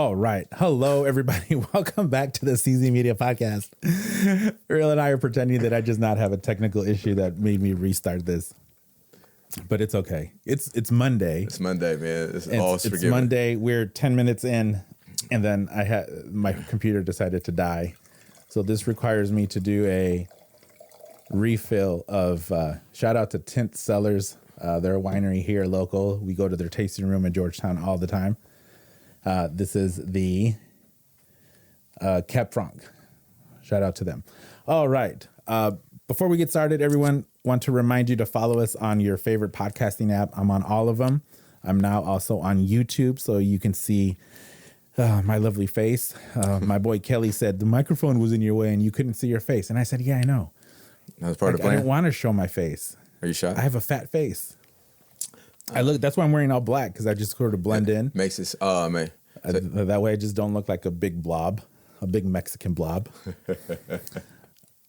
All right. Hello, everybody. Welcome back to the CZ Media Podcast. Real and I are pretending that I just not have a technical issue that made me restart this. But it's okay. It's Monday. It's Monday, man. It's forgiven. Monday. We're 10 minutes in, and then my computer decided to die. So this requires me to do a refill of shout out to Tint Cellars. They're a winery here local. We go to their tasting room in Georgetown all the time. This is the Cap Franc. Shout out to them. All right. Before we get started, everyone, want to remind you to follow us on your favorite podcasting app. I'm on all of them. I'm now also on YouTube, so you can see my lovely face. My boy Kelly said the microphone was in your way and you couldn't see your face. And I said, yeah, I know. That was part of the plan? I didn't want to show my face. Are you shy? I have a fat face. That's why I'm wearing all black, because I just sort of blend in. Makes it, man. That way I just don't look like a big blob, a big Mexican blob.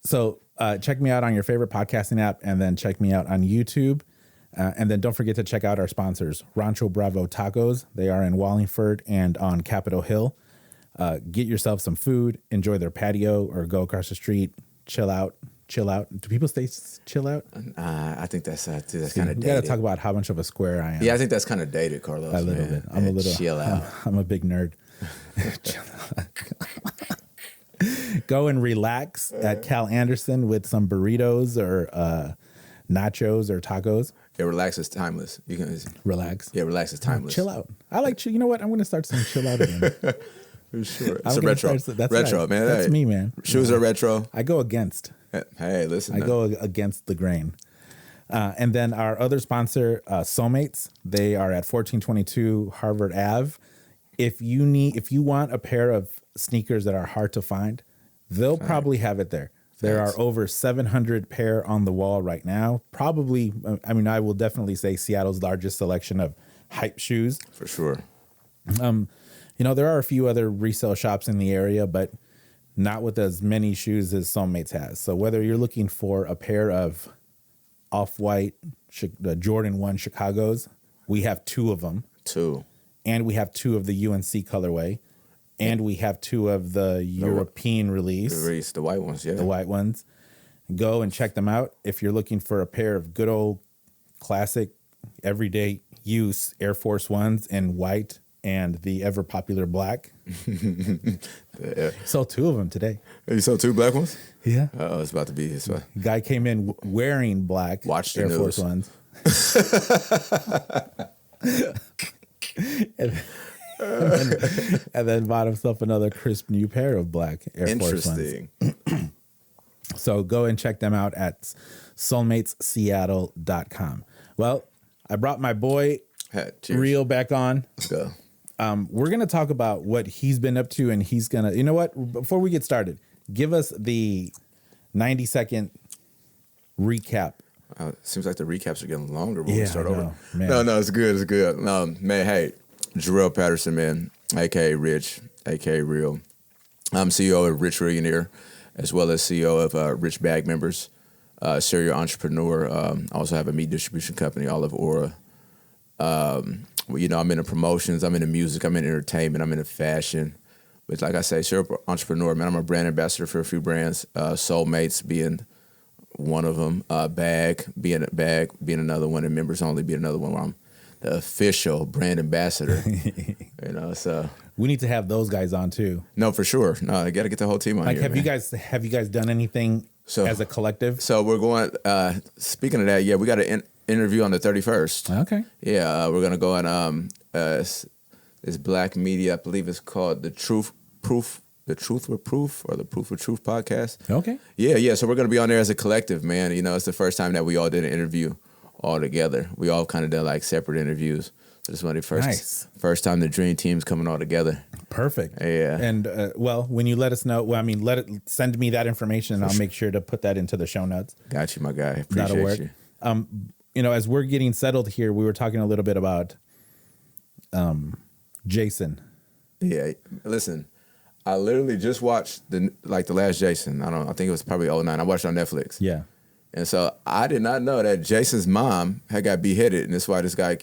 So check me out on your favorite podcasting app, and then check me out on YouTube. And then don't forget to check out our sponsors, Rancho Bravo Tacos. They are in Wallingford and on Capitol Hill. Get yourself some food, enjoy their patio, or go across the street, chill out. Do people say chill out? I think that's kind of dated. We got to talk about how much of a square I am. Yeah, I think that's kind of dated, Carlos. A little bit. I'm a little chill out. I'm a big nerd. Chill out. Go and relax at Cal Anderson with some burritos or nachos or tacos. Yeah, relax is timeless. You can relax. Yeah, relax is timeless. Chill out. I like chill. You know what? I'm going to start saying chill out again. For sure. It's a retro. That's retro, right. man. That's hey, me, man. Shoes are retro. I go against. Hey, listen. I go against the grain. And then our other sponsor, Soulmates, they are at 1422 Harvard Ave. If you want a pair of sneakers that are hard to find, they'll probably have it there. There are over 700 pair on the wall right now. Probably, I will definitely say Seattle's largest selection of hype shoes. For sure. There are a few other resale shops in the area, but not with as many shoes as Soulmates has. So whether you're looking for a pair of off-white Jordan 1 Chicagos, we have two of them. Two. And we have two of the UNC colorway. And we have two of the European release. The white ones, yeah. The white ones. Go and check them out. If you're looking for a pair of good old classic everyday use Air Force Ones in white and the ever popular black. Sold two of them today. You sold two black ones? Yeah. Oh, it's about to be. Guy came in wearing black Air Force Ones. and then bought himself another crisp new pair of black Air Force Ones. Interesting. So go and check them out at soulmatesseattle.com. Well, I brought my boy Real back on. Let's go. We're going to talk about what he's been up to, and he's going to, you know what, before we get started, give us the 90-second recap. Seems like the recaps are getting longer when we start over. Man. No, it's good. It's good. Man, hey, Gerael Patterson, man, a.k.a. Rich, a.k.a. Real. I'm CEO of Reallionarie, as well as CEO of Rich Bag Members, serial entrepreneur. I also have a meat distribution company, Olive Aura. I'm into promotions, I'm into music, I'm in entertainment, I'm into fashion. But like I say, serial entrepreneur, man, I'm a brand ambassador for a few brands. Soulmates being one of them, Bag being another one, and Members Only being another one where I'm the official brand ambassador. So we need to have those guys on too. No, for sure. No, I got to get the whole team on here. Have you guys done anything as a collective? So we're going. Speaking of that, we got an interview on the 31st. Okay. Yeah, we're gonna go on this black media. I believe it's called the Truth with Proof, or the Proof with Truth podcast. Okay. Yeah. So we're gonna be on there as a collective, man. It's the first time that we all did an interview all together. We all kind of did like separate interviews. So this is one of the first time the dream team's coming all together. Perfect. Yeah. And when you let us know, send me that information, and I'll make sure to put that into the show notes. Got you, my guy. Appreciate you. As we're getting settled here, we were talking a little bit about Jason. Yeah. Listen, I literally just watched the last Jason. I think it was probably 2009. I watched it on Netflix. Yeah. And so I did not know that Jason's mom had got beheaded, and that's why this guy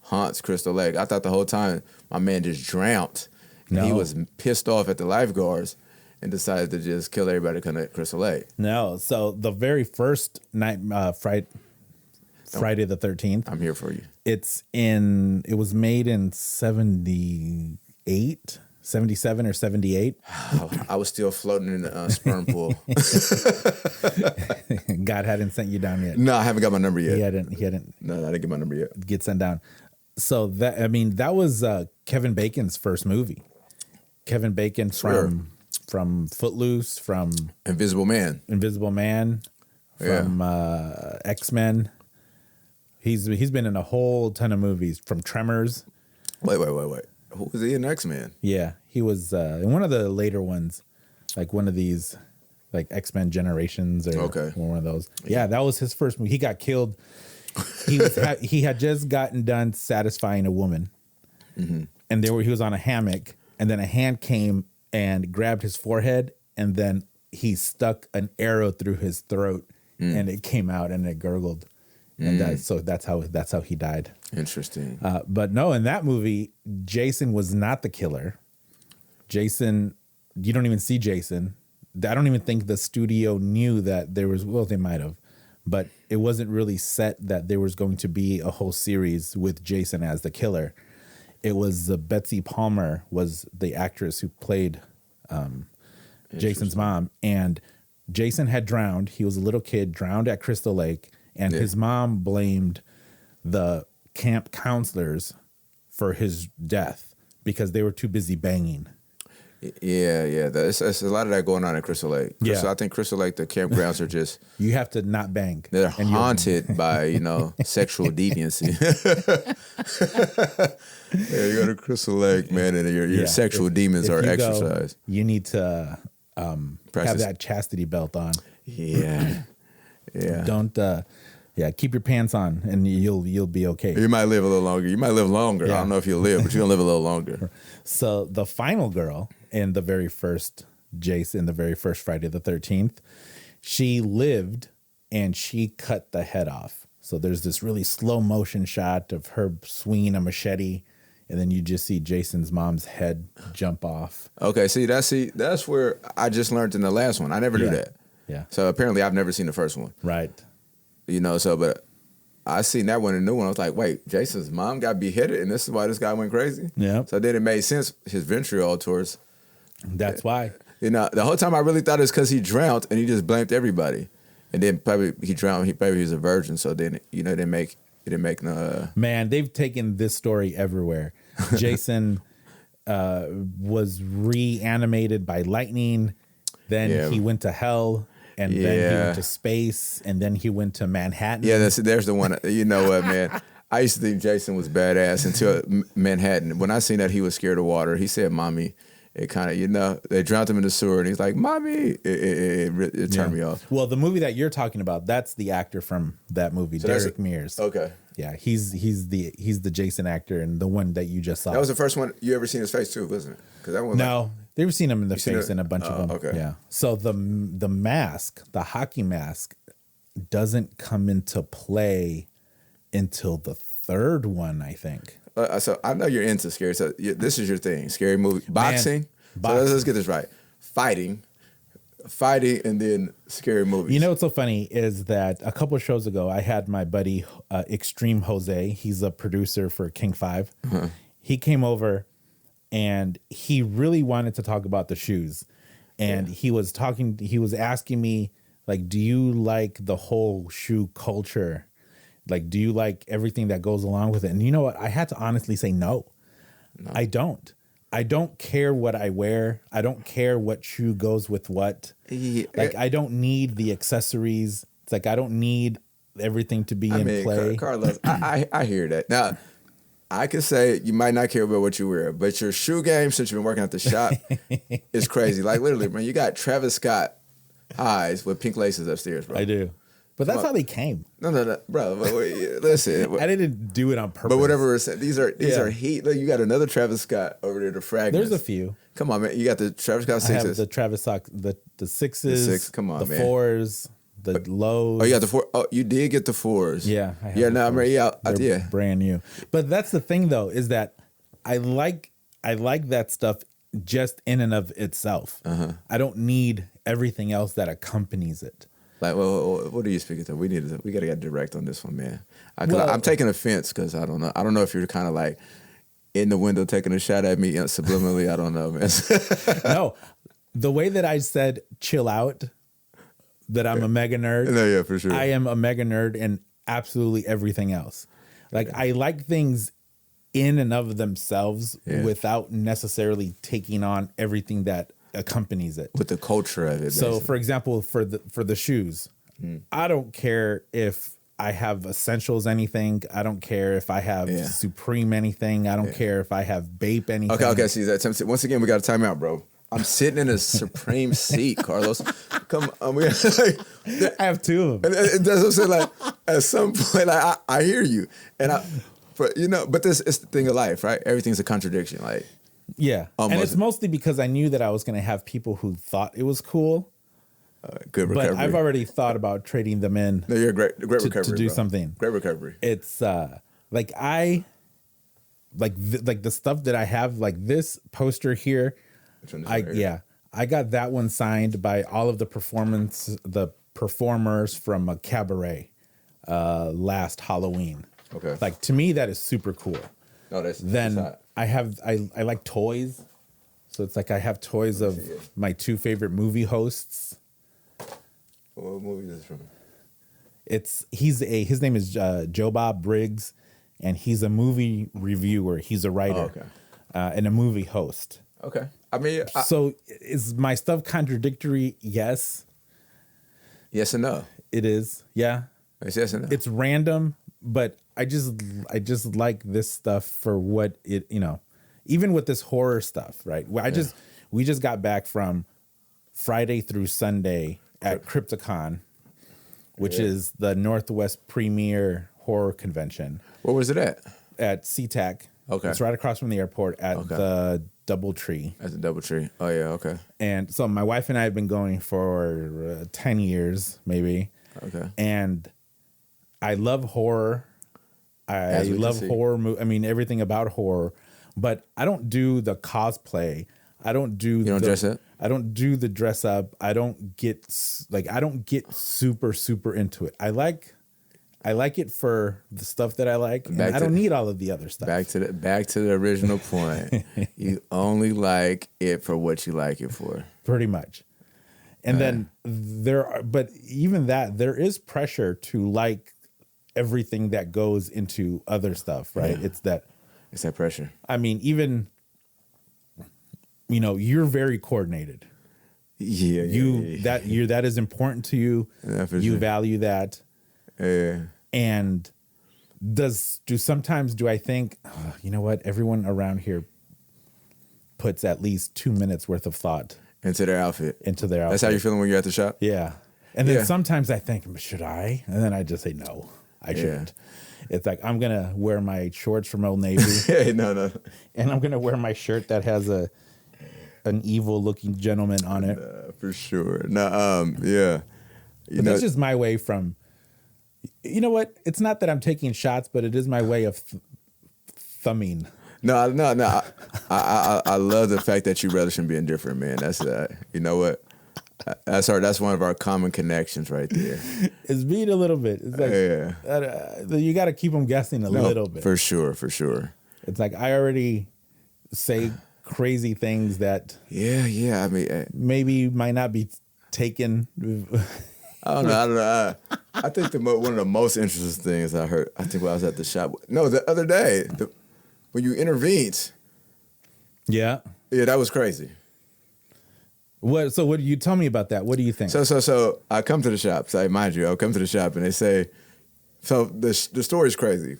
haunts Crystal Lake. I thought the whole time my man just drowned And he No. was pissed off at the lifeguards and decided to just kill everybody coming at Crystal Lake. No. So the very first night, Friday the 13th. I'm here for you. It was made in 78, 77 or 78. I was still floating in the sperm pool. God hadn't sent you down yet. No, I haven't got my number yet. He hadn't No, I didn't get my number yet. get sent down. So that was Kevin Bacon's first movie. Kevin Bacon from Footloose, from Invisible Man, from X-Men. He's been in a whole ton of movies, from Tremors. Wait. Who was he in X-Men? Yeah, he was in one of the later ones, like one of these, like X-Men Generations or one of those. Yeah, that was his first movie. He got killed. He had just gotten done satisfying a woman, and he was on a hammock, and then a hand came and grabbed his forehead, and then he stuck an arrow through his throat, and it came out and it gurgled, and that's how he died. Interesting. But no, in that movie, Jason was not the killer. Jason, you don't even see Jason. I don't even think the studio knew that there was. Well, they might have, but it wasn't really set that there was going to be a whole series with Jason as the killer. It was Betsy Palmer was the actress who played Jason's mom, and Jason had drowned. He was a little kid, drowned at Crystal Lake, and his mom blamed the camp counselors for his death because they were too busy banging. Yeah. There's a lot of that going on at Crystal Lake. I think Crystal Lake, the campgrounds are just... You have to not bang. They're haunted by, sexual deviancy. Yeah, you go to Crystal Lake, man, and your sexual demons are exercised. You need to have that chastity belt on. Yeah. Don't... keep your pants on, and you'll be okay. You might live a little longer. You might live longer. I don't know if you'll live, but you're gonna live a little longer. So the final girl in the very first Friday the 13th, she lived, and she cut the head off. So there's this really slow motion shot of her swinging a machete, and then you just see Jason's mom's head jump off. Okay, that's where I just learned in the last one. I never knew that. Yeah. So apparently I've never seen the first one. Right. But I seen that one and the new one. I was like, wait, Jason's mom got beheaded, and this is why this guy went crazy? Yeah. So then it made sense, his vitriol towards... That's why. The whole time I really thought it's because he drowned, and he just blamed everybody. And then probably he drowned, maybe he was a virgin, so then, it didn't make no... Man, they've taken this story everywhere. Jason was reanimated by lightning, then he went to hell... And then he went to space, and then he went to Manhattan. Yeah, there's the one. You know what, man? I used to think Jason was badass until Manhattan. When I seen that he was scared of water, he said, "Mommy." It kind of, they drowned him in the sewer, and he's like, "Mommy." It turned me off. Well, the movie that you're talking about, that's the actor from that movie, so Derek Mears. Okay. Yeah, he's the Jason actor, and the one that you just saw. That was the first one you ever seen his face too, wasn't it? Because that one. No. They've seen him in the face in a bunch of them. Okay. Yeah. So the mask, the hockey mask, doesn't come into play until the third one, I think. So I know you're into scary. So this is your thing, scary movie, boxing. So let's get this right: fighting, and then scary movies. You know what's so funny is that a couple of shows ago, I had my buddy Extreme Jose. He's a producer for King 5. Uh-huh. He came over. And he really wanted to talk about the shoes. And he was asking me, like, do you like the whole shoe culture? Like, do you like everything that goes along with it? And you know what? I had to honestly say no. I don't. I don't care what I wear. I don't care what shoe goes with what. Like, I don't need the accessories. It's like I don't need everything to be in play. Carlos, I hear that. Now, I could say you might not care about what you wear, but your shoe game, since you've been working at the shop, is crazy. Like, literally, man, you got Travis Scott highs with pink laces upstairs, bro. I do. But that's how they came. No, bro. Listen. I didn't do it on purpose. But whatever it said, these are heat. Look, you got another Travis Scott over there, the fragments. There's a few. Come on, man. You got the Travis Scott sixes. I have the Travis Scott, the sixes. The six. Come on, the man. Fours. The lows. Oh, you got the four. Oh, you did get the fours. Yeah. I have yeah. Brand new. But that's the thing, though, is that I like that stuff just in and of itself. I don't need everything else that accompanies it. Like, well, what are you speaking to? We got to get direct on this one, man. I'm taking offense because I don't know. I don't know if you're kind of like in the window taking a shot at me subliminally. I don't know, man. No, the way that I said chill out, that I'm a mega nerd. No, yeah, for sure. I am a mega nerd in absolutely everything else. Like, I like things in and of themselves without necessarily taking on everything that accompanies it. With the culture of it. So, basically. for example, for the shoes, I don't care if I have Essentials anything. I don't care if I have Supreme anything. I don't care if I have Bape anything. Okay. See that. Once again, we got to time out, bro. I'm sitting in a Supreme seat, Carlos. Come on, I have two of them. And that's what I'm saying. Like, at some point, like I hear you, but this is the thing of life, right? Everything's a contradiction, like. Yeah, almost. And it's mostly because I knew that I was going to have people who thought it was cool. Good recovery. But I've already thought about trading them in. No, you're great recovery to do bro. something. Great recovery. It's like the stuff that I have, like this poster here. I got that one signed by all of the performers from a cabaret last Halloween. Okay. Like, to me, that is super cool. No, that's hot. I like toys. So it's like I have toys of my two favorite movie hosts. What movie is this from? His name is Joe Bob Briggs, and he's a movie reviewer. He's a writer and a movie host. Okay. I mean, so is my stuff contradictory? Yes. Yes and no. It is. Yeah. It's yes and no. It's random, but I just like this stuff for what it, even with this horror stuff, right? We just got back from Friday through Sunday at Crypticon, which is the Northwest Premier Horror Convention. Where was it at? At SeaTac. Okay. It's right across from the airport at the Doubletree. At the Doubletree. Oh, yeah, okay. And so my wife and I have been going for 10 years, maybe. Okay. And I love horror. I love horror. I mean, everything about horror. But I don't do the cosplay. I don't do. You don't dress up? I don't do the dress up. I don't get super into it. I like it for the stuff that I like, and I don't need all of the other stuff. Back to the original point. You only like it for what you like it for. Pretty much. And then but even that, there is pressure to like everything that goes into other stuff, right? Yeah. It's that pressure. I mean, even, you're very coordinated. Yeah. That is important to you. Yeah, you value that. Yeah. And sometimes do I think, you know what? Everyone around here puts at least 2 minutes worth of thought into their outfit. That's how you're feeling when you're at the shop? Yeah. And then sometimes I think, should I? And then I just say, no, I shouldn't. It's like, I'm going to wear my shorts from Old Navy. Hey, no. And I'm going to wear my shirt that has an evil looking gentleman on it. For sure. No, yeah. But that's just my way from, you know what? It's not that I'm taking shots, but it is my way of thumbing. No. I love the fact that you relish in being different, man. That's you know what? That's one of our common connections right there. It's being a little bit. It's like you got to keep them guessing a little bit. For sure. It's like I already say crazy things that I mean, maybe might not be taken. I don't know. I think one of the most interesting things I heard. I think when I was at the shop. No, the other day when you intervened. Yeah, that was crazy. What? So what do you tell me about that? What do you think? So I come to the shop. So mind you, I'll come to the shop and they say, so the story's crazy.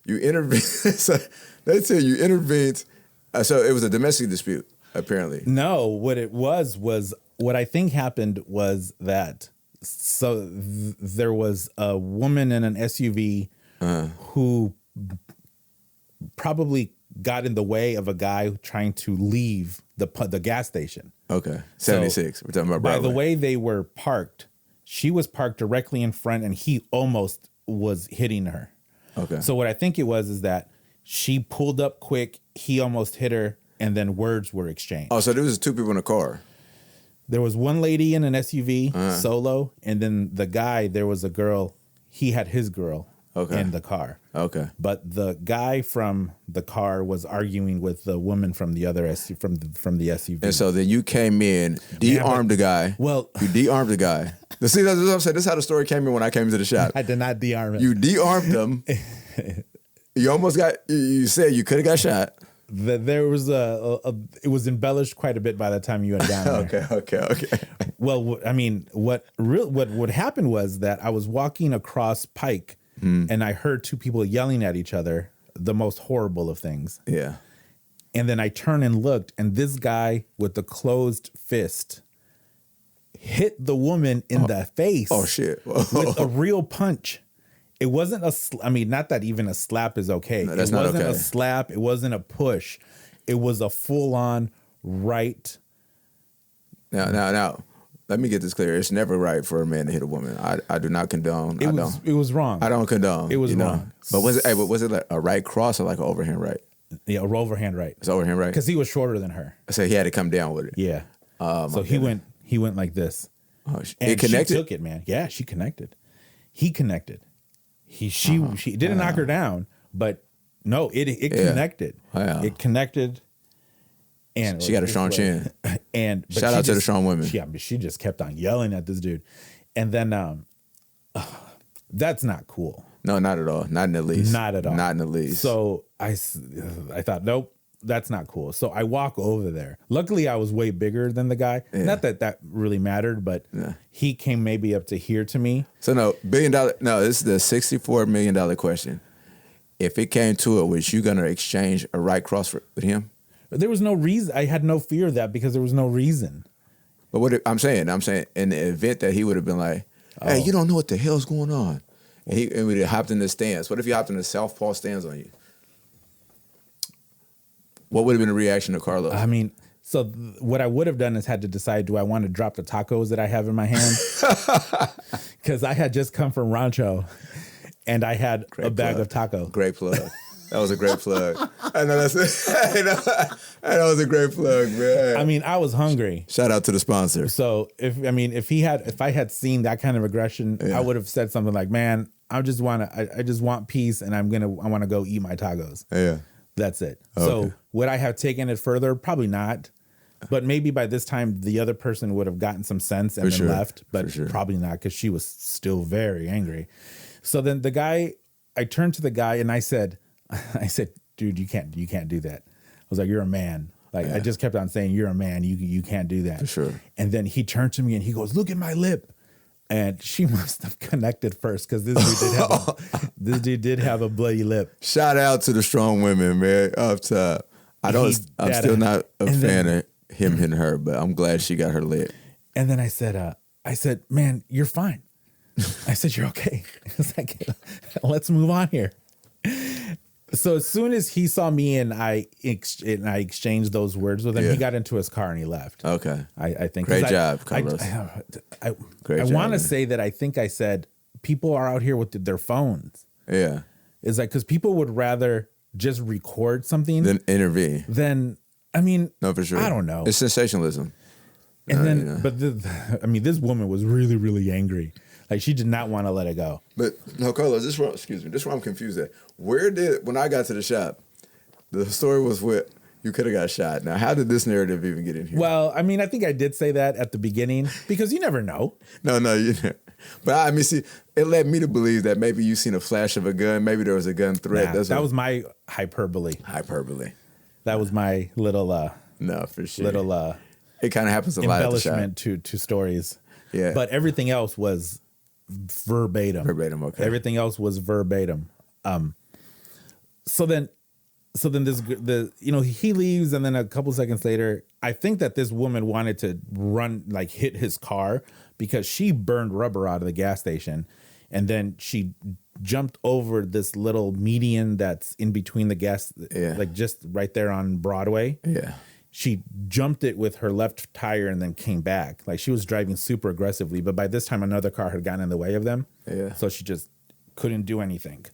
You intervene. So they say you intervened. So it was a domestic dispute, apparently. No, what it was what I think happened was that there was a woman in an SUV who probably got in the way of a guy trying to leave the gas station. Okay, 76. We're talking about Broadway. By the way they were parked, she was parked directly in front, and he almost was hitting her. Okay. So what I think it was is that she pulled up quick. He almost hit her. and then words were exchanged. Oh, so there was 2 people in the car. There was one lady in an SUV solo, and then the guy, there was a girl. He had his girl in the car. Okay. But the guy from the car was arguing with the woman from the other from the SUV. And so then you came in, de-armed the guy. Well, you de-armed the guy. See, that's what I'm saying. This is how the story came in when I came to the shop. I did not de-arm him. You de-armed him. You almost got. You said you could have got shot. There was it was embellished quite a bit by the time you went down there. Okay. Well, I mean, what happened was that I was walking across Pike, and I heard 2 people yelling at each other, the most horrible of things. Yeah. And then I turned and looked, and this guy with the closed fist hit the woman in the face. Oh shit! With a real punch. It wasn't I mean, not that even a slap is okay. No, that's it wasn't not okay. a slap. It wasn't a push. It was a full-on right. Now, let me get this clear. It's never right for a man to hit a woman. I do not condone. It was wrong. I don't condone. It was wrong. But was it like a right cross or like an overhand right? Yeah, a overhand right. It's overhand right? Because he was shorter than her. So he had to come down with it. Yeah. So he went like this. Oh, and it connected? She took it, man. Yeah, she connected. He connected. She didn't knock her down, but no, it connected. Wow. It connected, and she got a strong chin. And shout out to the strong women. Yeah, but she just kept on yelling at this dude, and then that's not cool. No, not at all. Not in the least. Not at all. Not in the least. So I thought, nope, that's not cool. So I walk over there. Luckily, I was way bigger than the guy. Yeah. Not that really mattered, but he came maybe up to here to me. So $1 billion. No, this is the $64 million question. If it came to it, was you gonna exchange a right cross with him? There was no reason. I had no fear of that because there was no reason. But I'm saying in the event that he would have been like, "Hey, you don't know what the hell's going on," and we'd have hopped in the stance. What if he hopped in the southpaw stance on you? What would have been the reaction of Carlos? I mean, so what I would have done is had to decide, do I want to drop the tacos that I have in my hand? Because I had just come from Rancho, and I had a bag of tacos. Great plug. That was a great plug. I know that was a great plug, man. I mean, I was hungry. Shout out to the sponsor. So if I had seen that kind of aggression, I would have said something like, "Man, I just want peace, and I want to go eat my tacos." Yeah. That's it. Okay. So would I have taken it further? Probably not. But maybe by this time, the other person would have gotten some sense and then left. But probably not, because she was still very angry. So then I turned to the guy and I said, "Dude, you can't do that." I was like, "You're a man." Like I just kept on saying, "You're a man. You can't do that." For sure. And then he turned to me and he goes, "Look at my lip." And she must have connected first, because this dude did have a bloody lip. Shout out to the strong women, man. Up top. I'm still not a fan of him hitting her, but I'm glad she got her lip. And then I said, "Man, you're fine." I said, "You're okay." I was like, "Let's move on here." So as soon as he saw me and I exchanged those words with him, he got into his car and he left. Okay. I think. Great job, Carlos. I want to say that I think I said, people are out here with their phones. Yeah. It's like, because people would rather just record something than intervene. No, for sure. I don't know. It's sensationalism. And but this woman was really, really angry. Like, she did not want to let it go. But no, Carlos, this is where I'm confused at. When I got to the shop, the story was you could have got shot. Now, how did this narrative even get in here? Well, I mean, I think I did say that at the beginning, because you never know. No, you didn't. But see, it led me to believe that maybe you seen a flash of a gun. Maybe there was a gun threat. That was my hyperbole. That was my little no, for sure. Little it kind of happens a lot at the shop. Embellishment to stories. Yeah. But everything else was verbatim. Okay. Everything else was verbatim. So then he leaves, and then a couple seconds later, I think that this woman wanted to hit his car, because she burned rubber out of the gas station, and then she jumped over this little median that's in between the gas, like just right there on Broadway. Yeah. She jumped it with her left tire and then came back. Like, she was driving super aggressively, but by this time another car had gotten in the way of them. Yeah. So she just couldn't do anything.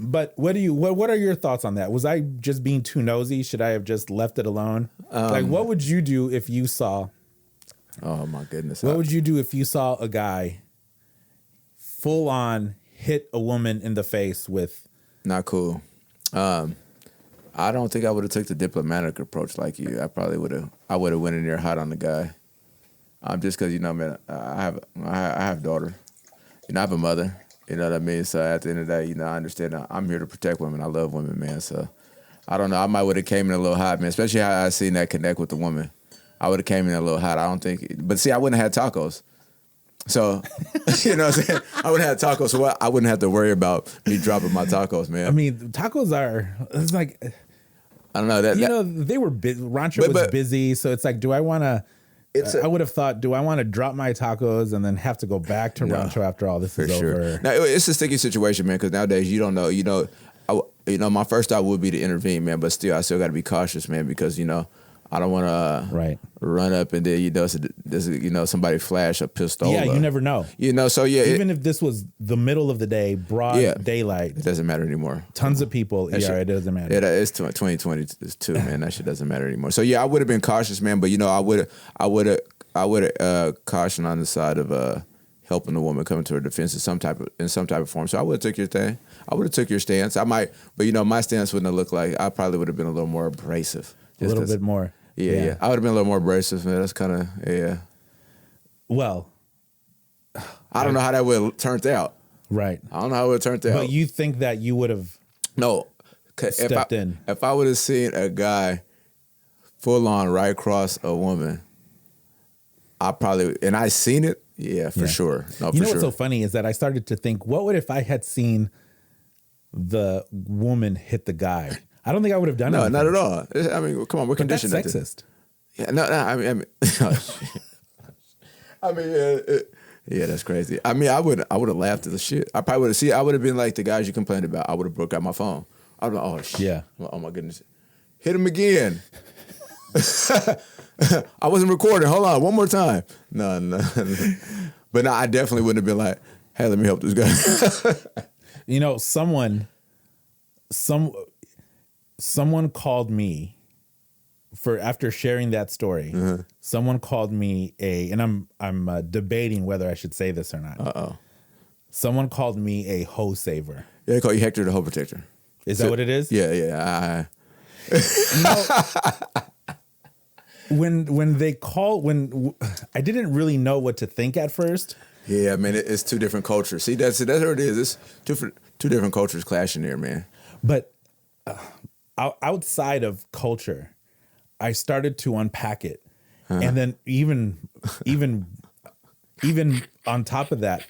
But what are your thoughts on that? Was I just being too nosy? Should I have just left it alone? Like, what would you do if you saw? Oh my goodness! What would you do if you saw a guy full on hit a woman in the face with? Not cool. I don't think I would have took the diplomatic approach like you. I probably would have. I would have went in there hot on the guy. Just because man, I have daughter. I have a mother. You know what I mean? So at the end of the day, I understand. I'm here to protect women. I love women, man. So I don't know. I might would have came in a little hot, man. Especially how I seen that connect with the woman. I would have came in a little hot. I don't think. But see, I wouldn't have had tacos. So, you know what I'm saying? I would have had tacos. So I wouldn't have to worry about me dropping my tacos, man. I mean, tacos it's like, I don't know. They were busy. Rancho was busy. So it's like, do I want to? I would have thought, do I want to drop my tacos and then have to go back to Rancho after all this is over? Now, it's a sticky situation, man, because nowadays you don't know. My first thought would be to intervene, man, but I still got to be cautious, man, because, I don't want to run up and then, somebody flash a pistol. Yeah, you never know. So yeah. Even if this was the middle of the day, broad daylight. It doesn't matter anymore. Tons of people. It doesn't matter. Yeah, it's 2022, man. That shit doesn't matter anymore. So yeah, I would have been cautious, man, but I would have cautioned on the side of helping the woman come to her defense in some type of form. So I would have took your thing. I would have took your stance. I might, but my stance wouldn't have looked like. I probably would have been a little more abrasive. A little bit more. Yeah. I would have been a little more abrasive, man. That's kind of, Well, I don't know how that would have turned out. Right. I don't know how it would have turned out. But you think that you would have stepped in? If I would have seen a guy full on right across a woman, and I seen it, for sure. No, you know what's so funny is that I started to think, what would if I had seen the woman hit the guy? I don't think I would have done it. No, not at all. I mean, come on, we're conditioned. That's sexist. Yeah, no, I mean, that's crazy. I mean, I would have laughed at the shit. I probably would have I would have been like the guys you complained about. I would have broke out my phone. I would have been, oh shit. Yeah. Oh my goodness. Hit him again. I wasn't recording. Hold on, one more time. No. But no, I definitely wouldn't have been like, hey, let me help this guy. Someone called me after sharing that story. Uh-huh. Someone called me and I'm debating whether I should say this or not. Someone called me a hoe saver. Yeah, they call you Hector the Hoe Protector. Is that what it is? Yeah. When I didn't really know what to think at first. Yeah, man, it's two different cultures. See, that's what it is. It's two different cultures clashing there, man. But outside of culture, I started to unpack it, and then even on top of that,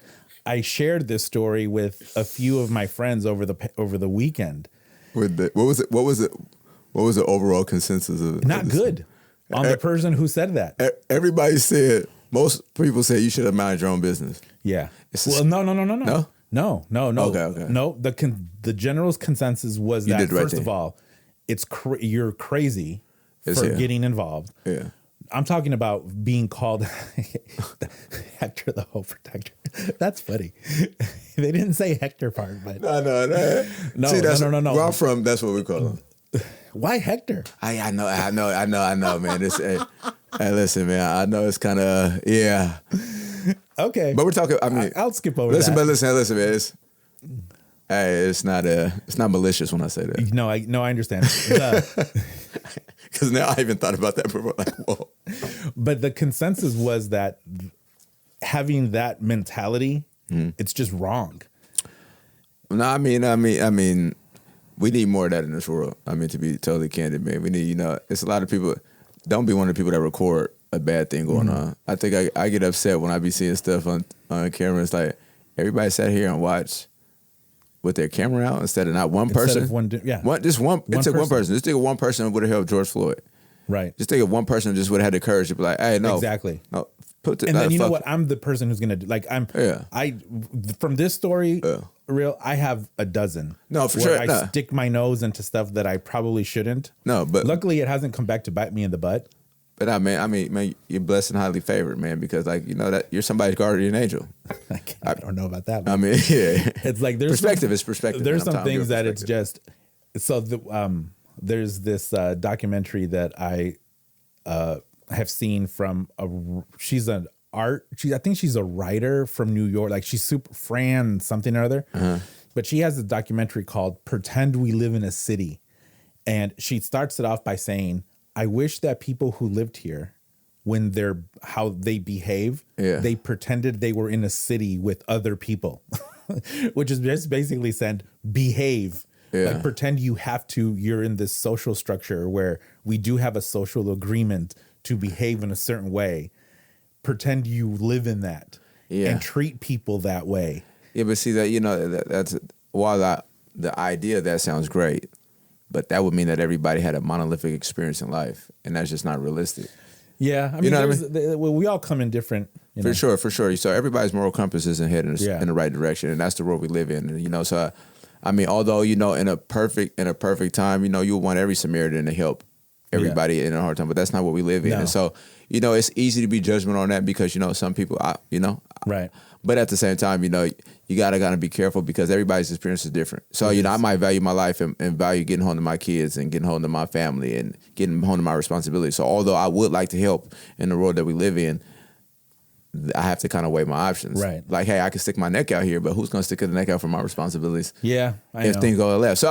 I shared this story with a few of my friends over the weekend. What was the overall consensus of it? Not good on the person who said that. Everybody said, most people said you should have minded your own business. Yeah. No. No. Okay. No, the general consensus was that first of all, you're crazy for getting involved. Yeah. I'm talking about being called Hector the Hoe Protector. That's funny. They didn't say Hector part, but no. See, no. Where I'm from, that's what we call him. Why Hector? I know, man. Hey, listen, man. I know it's kind of Okay, but we're talking. I mean, I'll skip over. Listen, that. but listen, man. It's not malicious when I say that. No, I understand. Because now I even thought about that before. Like, whoa. But the consensus was that having that mentality, it's just wrong. No, I mean, we need more of that in this world. I mean, to be totally candid, man, we need. It's a lot of people. Don't be one of the people that record a bad thing going on. I think I get upset when I be seeing stuff on camera. It's like everybody sat here and watched with their camera out instead of not one person. Just one person. Just think of one person would have helped George Floyd. Right. Just think of one person just would have had the courage to be like, hey, no. Exactly. No, and then you know what? I'm the person who's gonna do. Like from this story, real. I have a dozen. No, for sure. I stick my nose into stuff that I probably shouldn't. No, but luckily it hasn't come back to bite me in the butt. But I mean, man, you're blessed and highly favored, man, because like that you're somebody's guardian angel. I don't know about that. I mean, yeah, it's like perspective is perspective. There's some things that it's just so. There's this documentary that I have seen from she's an art. I think she's a writer from New York. Like she's super Fran something or other. Uh-huh. But she has a documentary called "Pretend We Live in a City," and she starts it off by saying, I wish that people who lived here, when how they behave, they pretended they were in a city with other people, which is just basically said, behave. Yeah. Like pretend you're in this social structure where we do have a social agreement to behave in a certain way. Pretend you live in that and treat people that way. Yeah, but see that's while the idea of that sounds great. But that would mean that everybody had a monolithic experience in life, and that's just not realistic. Yeah, I mean, we all come in different. For sure. So everybody's moral compass isn't heading in the right direction, and that's the world we live in. And, so I mean, although in a perfect time, you want every Samaritan to help everybody in a hard time, but that's not what we live in. No. And so it's easy to be judgmental on that because some people, right. But at the same time, you gotta be careful because everybody's experience is different. So, I might value my life and value getting home to my kids and getting home to my family and getting home to my responsibilities. So although I would like to help in the world that we live in, I have to kind of weigh my options. Right. Like, hey, I can stick my neck out here, but who's going to stick their neck out for my responsibilities? Yeah, if things go left. So,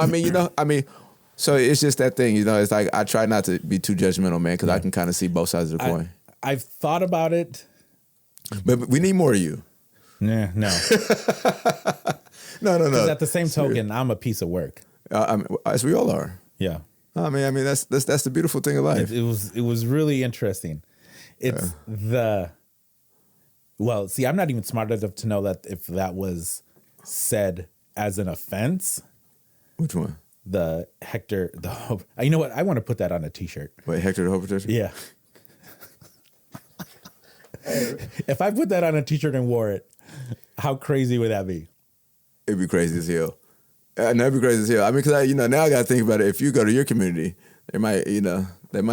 so it's just that thing, it's like I try not to be too judgmental, man, because I can kind of see both sides of the coin. I've thought about it. But we need more of you. Yeah, no. No. Because at the same token, I'm a piece of work. As we all are. Yeah. I mean, that's the beautiful thing of life. It was really interesting. It's well, see, I'm not even smart enough to know that if that was said as an offense. Which one? The Hector the Hoe. You know what? I want to put that on a T-shirt. Wait, Hector the Hoe Protector? Yeah. If I put that on a T-shirt and wore it, how crazy would that be? It'd be crazy as hell. That'd be crazy as hell. I mean, because now I got to think about it. If you go to your community, they might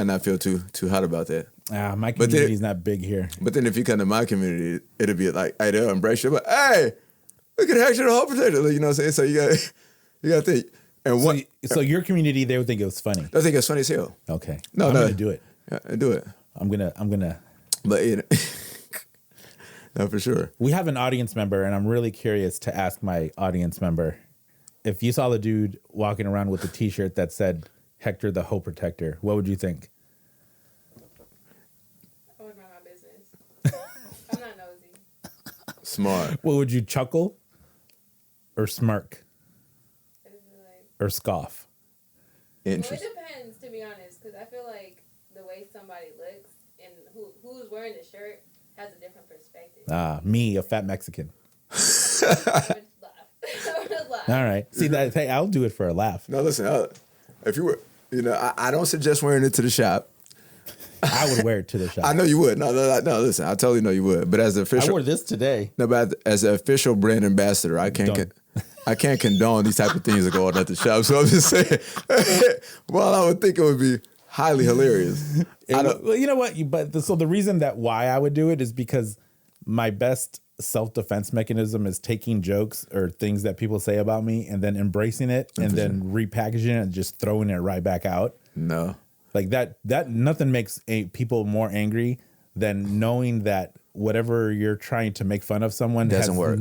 not feel too hot about that. My community's not big here. But then if you come to my community, it'll be like, hey, they'll embrace you. But hey, look at Hector the Hoe Protector. You know what I'm saying? So you got to think. And so your community, they would think it was funny. They think it's funny as hell. Okay. I'm gonna do it. Yeah, do it. I'm gonna. But no, for sure. We have an audience member, and I'm really curious to ask my audience member if you saw the dude walking around with a T-shirt that said Hector the Hoe Protector, what would you think? I would mind my business. I'm not nosy. Smart. Well, would you chuckle or smirk or scoff? Interesting. Well, it depends, to be honest, because I feel like the way somebody looks and who's wearing the shirt has a different perspective. Me, a fat Mexican. All right. See that? Hey, I'll do it for a laugh. No, listen. If you were, I don't suggest wearing it to the shop. I would wear it to the shop. I know you would. No. Listen, I totally know you would. But as the official, I wore this today. No, but as an official brand ambassador, I can't condone these type of things that go on at the shop. So I'm just saying. Well, I would think it would be highly hilarious. Well, you know what? So the reason why I would do it is because my best self-defense mechanism is taking jokes or things that people say about me and then embracing it and then repackaging it and just throwing it right back out. No. Like that nothing makes people more angry than knowing that whatever you're trying to make fun of someone doesn't work.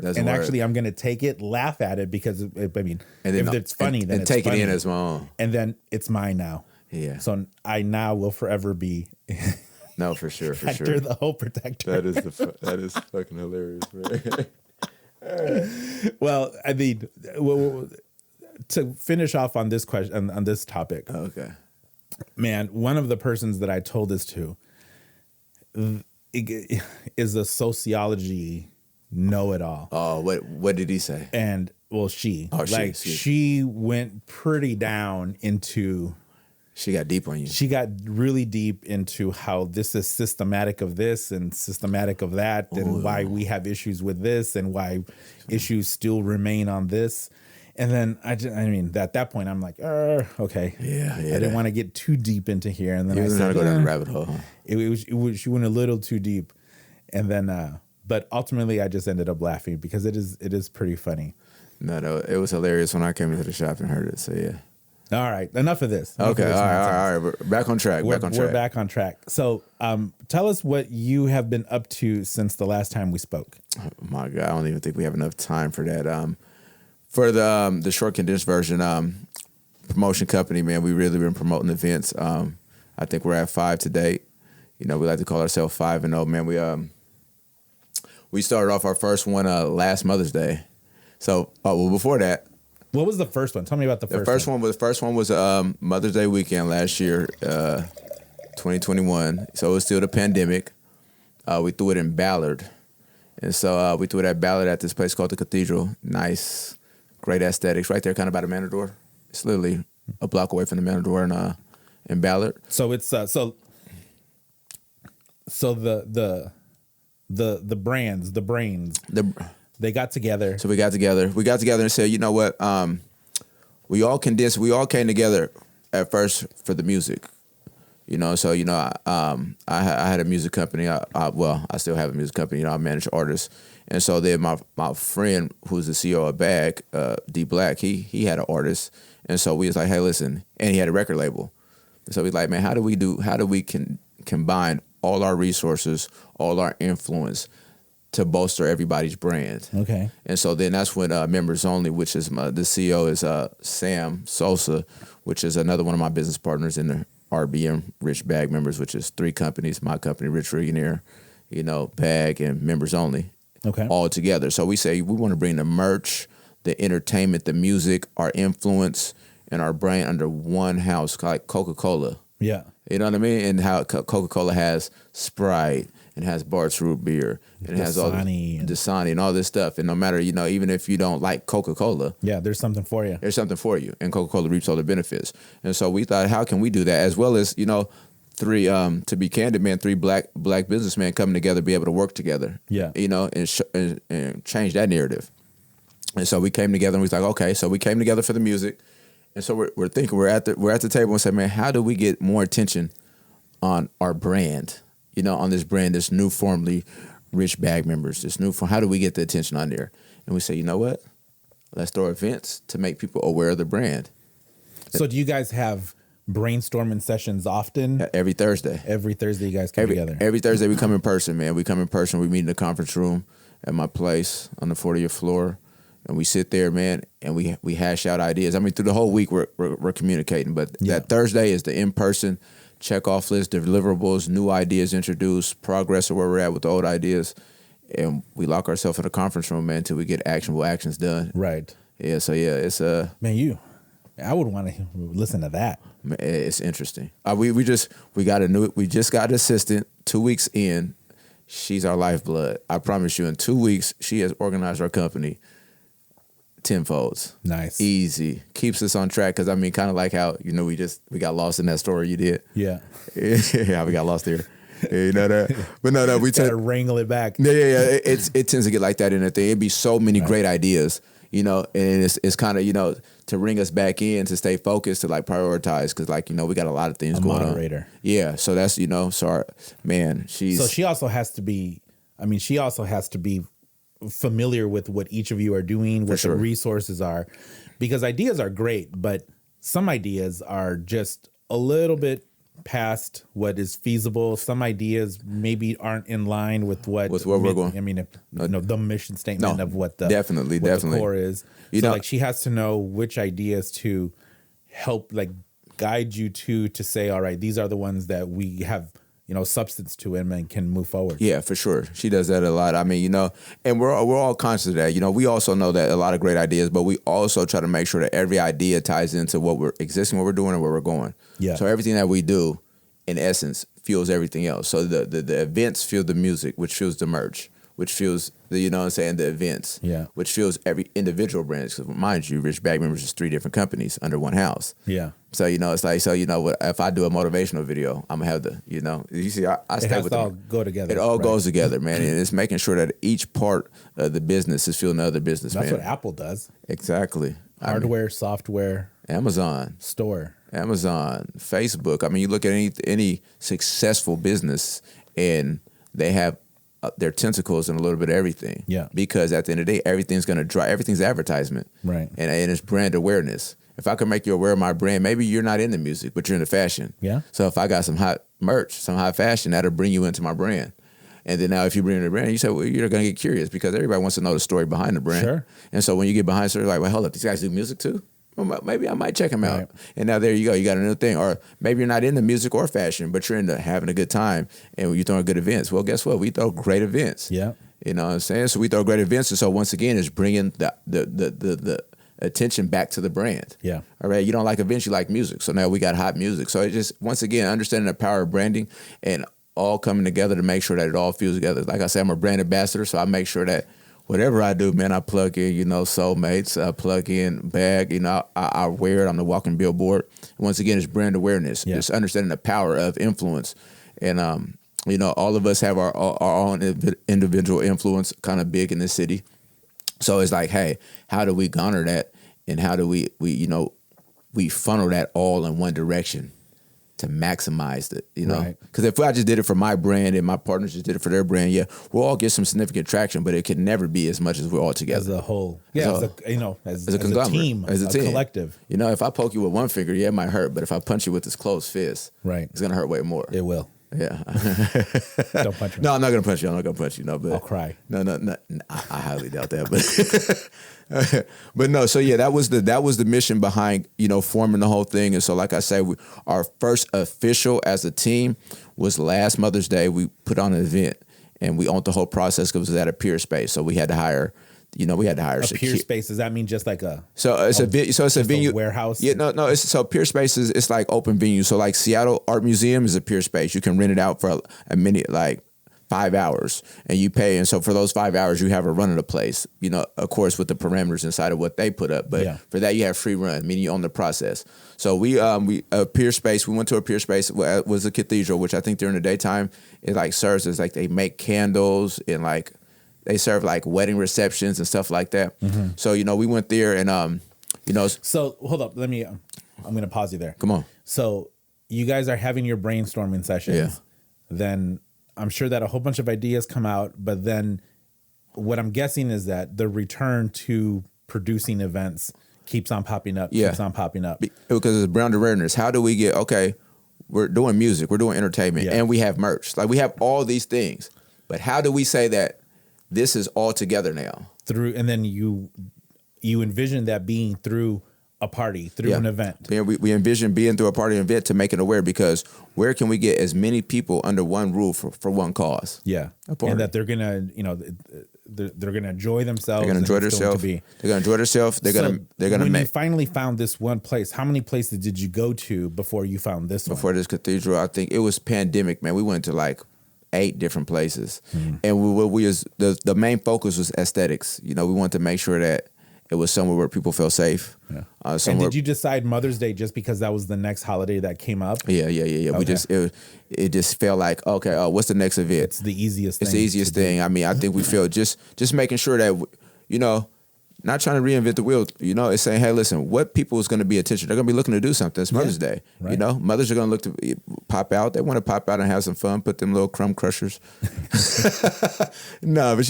Actually, I'm going to take it, laugh at it because if it's funny, then it's take funny. it in as my own. And then it's mine now. Yeah. So I now will forever be. No, for sure. Hector the Hoe Protector. That is fucking hilarious, man. Well, I mean, to finish off on this question, on this topic. Okay. Man, one of the persons that I told this to is a sociology know-it-all. Oh, what did he say? And well, she went pretty down into. She got deep on you. She got really deep into how this is systematic of this and systematic of that, and why we have issues with this and why issues still remain on this. And then at that point, I'm like, okay. Yeah. I didn't want to get too deep into here. And then You I was said, trying to go down the rabbit hole. Huh? she went a little too deep. And then, but ultimately I just ended up laughing because it is pretty funny. No, it was hilarious when I came into the shop and heard it. So yeah. All right. Enough of this. Okay. All right. We're back on track. We're back on track. So tell us what you have been up to since the last time we spoke. Oh, my God. I don't even think we have enough time for that. For the short condensed version, promotion company, man, we really been promoting events. I think we're at 5 to date. We like to call ourselves 5-0, man. We started off our first one last Mother's Day. So, before that, what was the first one? Tell me about the first one. The first one was Mother's Day weekend last year, 2021. So it was still the pandemic. We threw it in Ballard. And so we threw it at Ballard at this place called the Cathedral. Nice, great aesthetics. Right there kind of by the Matador. It's literally a block away from the Matador in Ballard. So it's so the brands, the brains, they got together. So we got together and said, you know what? We all came together at first for the music. So I had a music company. I still have a music company. I manage artists, and so then my friend who's the CEO of Bag, D Black, he had an artist, and so we was like, hey, listen, and he had a record label, and so we like, man, how do we combine all our resources, all our influence to bolster everybody's brand? Okay. And so then that's when Members Only, which is the CEO is Sam Sosa, which is another one of my business partners in the RBM, Rich Bag Members, which is 3 companies, my company, Reallionarie, Bag and Members Only, all together. So we say we want to bring the merch, the entertainment, the music, our influence, and our brand under one house, like Coca-Cola. Yeah. You know what I mean? And how Coca-Cola has Sprite and has Bart's Root Beer and it has all Dasani and all this stuff. And no matter, even if you don't like Coca-Cola. Yeah, there's something for you. There's something for you. And Coca-Cola reaps all the benefits. And so we thought, how can we do that? As well as, 3, to be candid, man, 3 black businessmen coming together, be able to work together. Yeah. And change that narrative. And so we came together and we thought, okay, so we came together for the music. And so we're thinking, we're at the table and say, man, how do we get more attention on our brand? On this brand, this new formerly Rich Bag Members, how do we get the attention on there? And we say, you know what? Let's throw events to make people aware of the brand. So do you guys have brainstorming sessions often? Every Thursday. Every Thursday you guys come together? Every Thursday we come in person, man. We come in person. We meet in the conference room at my place on the 40th floor. And we sit there, man, and we hash out ideas. I mean, through the whole week we're communicating, but that Thursday is the in-person check-off list, deliverables, new ideas introduced, progress of where we're at with the old ideas, and we lock ourselves in a conference room, man, until we get actionable actions done. Right. Yeah. So yeah, it's man, I would want to listen to that. It's interesting. We just got an assistant 2 weeks in. She's our lifeblood. I promise you, in 2 weeks, she has organized our company tenfolds. Nice. Easy. Keeps us on track because, kind of like how, we got lost in that story you did. Yeah. Yeah, we got lost there. You know that? But no, we try to wrangle it back. Yeah. It tends to get like that in a thing. It'd be so many great ideas, and it's kind of, to bring us back in, to stay focused, to like prioritize because we got a lot of things going moderator. On. Yeah. So that's, she also has to be familiar with what each of you are doing, what the resources are, because ideas are great, but some ideas are just a little bit past what is feasible. Some ideas maybe aren't in line with where we're going. The mission statement of what the definitely the core is. She has to know which ideas to help guide you to say, all right, these are the ones that we have substance to him and can move forward. Yeah, for sure. She does that a lot. And we're all conscious of that. We also know that a lot of great ideas, but we also try to make sure that every idea ties into what we're doing and where we're going. Yeah. So everything that we do, in essence, fuels everything else. So the events fuel the music, which fuels the merch, which fuels the events. Yeah. Which fuels every individual brand. Because mind you, Rich Bag Members is 3 different companies under one house. Yeah. So, it's like, if I do a motivational video, I'm going to have you see, I stay with it. It all go together. It all goes together, man. And it's making sure that each part of the business is fueling the other business, That's man. what Apple does. Exactly. Hardware, software, Amazon, Facebook. I mean, you look at any successful business, and they have their tentacles in a little bit of everything. Yeah. Because at the end of the day, everything's going to drive. Everything's advertisement. Right. And it's brand awareness. If I can make you aware of my brand, maybe you're not into music, but you're into fashion. Yeah. So if I got some hot merch, some hot fashion, that'll bring you into my brand. And then now if you bring in the brand, you say, well, you're going to get curious because everybody wants to know the story behind the brand. Sure. And so when you get behind the story, like, well, hold up, these guys do music too? Well, maybe I might check them out. Right. And now there you go. You got a new thing. Or maybe you're not into music or fashion, but you're into having a good time and you're throwing good events. Well, guess what? We throw great events. Yeah. You know what I'm saying? So we throw great events. And so once again, it's bringing the attention back to the brand. Yeah. All right. You don't like events, you like music. So now we got hot music. So it just, once again, understanding the power of branding and all coming together to make sure that it all feels together. Like I said, I'm a brand ambassador, so I make sure that whatever I do, man, I plug in, Soulmates, I plug in Bag, I wear it on the walking billboard. Once again, it's brand awareness. Yeah. It's understanding the power of influence. And, all of us have our own individual influence kind of big in this city. So it's like, hey, how do we garner that? And how do we funnel that all in one direction to maximize it, Right. Because if I just did it for my brand and my partners just did it for their brand, yeah, we'll all get some significant traction, but it can never be as much as we're all together. As a whole. Yeah, as a conglomerate, team, as a team. Collective. If I poke you with one finger, yeah, it might hurt, but if I punch you with this closed fist, right, it's going to hurt way more. It will. Yeah. Don't punch me. No, I'm not going to punch you. I'm not going to punch you. No, but I'll cry. No. I highly doubt that. But no. So yeah, that was the mission behind forming the whole thing. And so, like I say, our first official as a team was last Mother's Day. We put on an event and we owned the whole process because it was at a peer space. So we had to hire. A peer space. Does that mean just like a? So it's a venue warehouse. Yeah, no. So peer space it's like open venue. So like Seattle Art Museum is a peer space. You can rent it out for a minute, like 5 hours, and you pay. And so for those 5 hours, you have a run of the place. Of course, with the parameters inside of what they put up. But for that, you have free run, meaning you own the process. So we a peer space. We went to a peer space. It was a cathedral, which I think during the daytime it like serves as like they make candles and like. They serve like wedding receptions and stuff like that. Mm-hmm. So, we went there and, So hold up. I'm going to pause you there. Come on. So you guys are having your brainstorming sessions. Yeah. Then I'm sure that a whole bunch of ideas come out. But then what I'm guessing is that the return to producing events keeps on popping up. Yeah. Keeps on popping up. Because it's brand awareness. How do we get, we're doing music, we're doing entertainment, and we have merch. Like we have all these things. But how do we say that this is all together now? And then you envision that being through a party, through an event. Yeah, we envision being through a party event to make it aware, because where can we get as many people under one roof for one cause? Yeah, and that they're gonna, they're gonna enjoy themselves. They're gonna enjoy themselves. They're gonna enjoy themselves. They're gonna. When you finally found this one place, how many places did you go to before you found this one? Before this cathedral, I think it was pandemic, man. We went to like 8 different places, and the main focus was aesthetics. We wanted to make sure that it was somewhere where people felt safe. Yeah. And did you decide Mother's Day just because that was the next holiday that came up? Yeah. Okay. It just felt like, okay, what's the next event? It's the easiest thing. It's the easiest thing. I mean, I think we feel just making sure that not trying to reinvent the wheel, it's saying, hey, listen, what people is going to be attention? They're going to be looking to do something. It's Mother's Day. Right. Mothers are going to look to pop out. They want to pop out and have some fun, put them little crumb crushers. No, but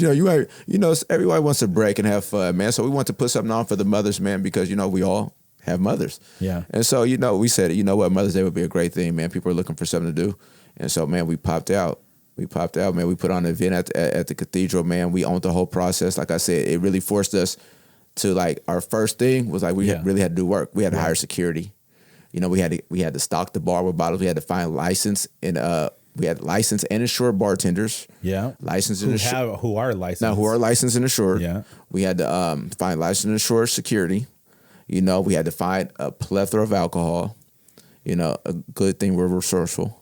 everybody wants to break and have fun, man. So we want to put something on for the mothers, man, because, we all have mothers. Yeah. And so, we said, Mother's Day would be a great thing, man. People are looking for something to do. And so, man, we popped out, man. We put on an event at the cathedral, man. We owned the whole process. Like I said, it really forced us to, like, our first thing was like we really had to do work. We had to hire security. We had to stock the bar with bottles. We had to find license and we had licensed and insured bartenders. Yeah, licensed and insured. Who are licensed? Now, who are licensed and insured? Yeah, we had to find licensed and insured security. We had to find a plethora of alcohol. A good thing we're resourceful.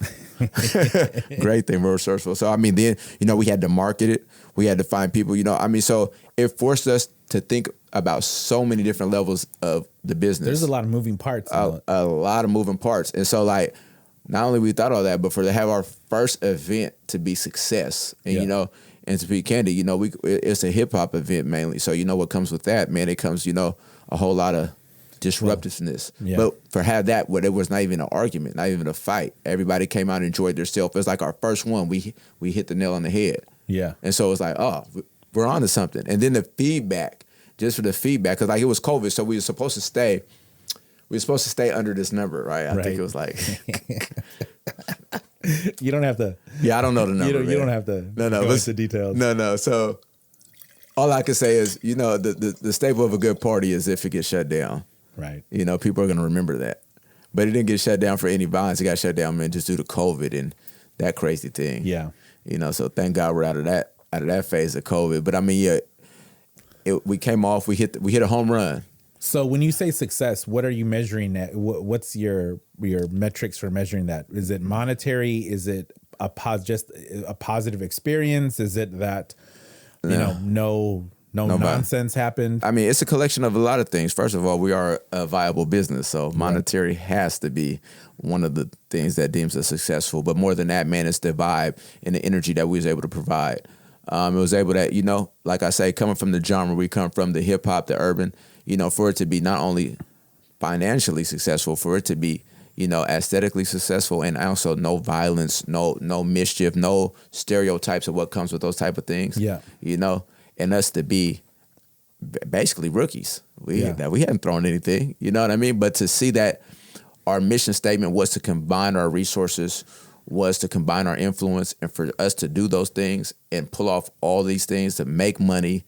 Great thing we're resourceful. So, I mean, then, we had to market it. We had to find people, so it forced us to think about so many different levels of the business. There's a lot of moving parts. A lot of moving parts. And so, like, not only we thought all that, but for to have our first event to be success, and you know, and to be candid, you know, it's a hip hop event mainly. So you know what comes with that, man. It comes, you know, a whole lot of disruptiveness. Yeah. But for have that, where there was not even an argument, not even a fight. Everybody came out and enjoyed themselves. It was like our first one. We hit the nail on the head. Yeah. And so it was like, oh, we're on to something. And then the feedback, just for the feedback, because like it was COVID, so we were supposed to stay. We were supposed to stay under this number, right? I think it was like. You don't have to. Yeah, I don't know the number. You don't have to go into details. No. So all I can say is, you know, the staple of a good party is if it gets shut down. Right. You know, people are going to remember that. But it didn't get shut down for any violence. It got shut down, man, just due to COVID and that crazy thing. Yeah. You know, so thank God we're out of that phase of COVID. But I mean, yeah, we came off. We hit a home run. So when you say success, what are you measuring that? What's your metrics for measuring that? Is it monetary? Is it just a positive experience? Is it that, you know, no nonsense happened? I mean, it's a collection of a lot of things. First of all, we are a viable business, so monetary has to be one of the things that deems us successful. But more than that, man, it's the vibe and the energy that we was able to provide. It was able to, you know, like I say, coming from the genre, we come from the hip hop, the urban, you know, for it to be not only financially successful, for it to be, you know, aesthetically successful, and also no violence, no mischief, no stereotypes of what comes with those type of things. Yeah. You know, and us to be basically rookies. We hadn't thrown anything, you know what I mean? But to see that our mission statement was to combine our resources, was to combine our influence, and for us to do those things and pull off all these things to make money,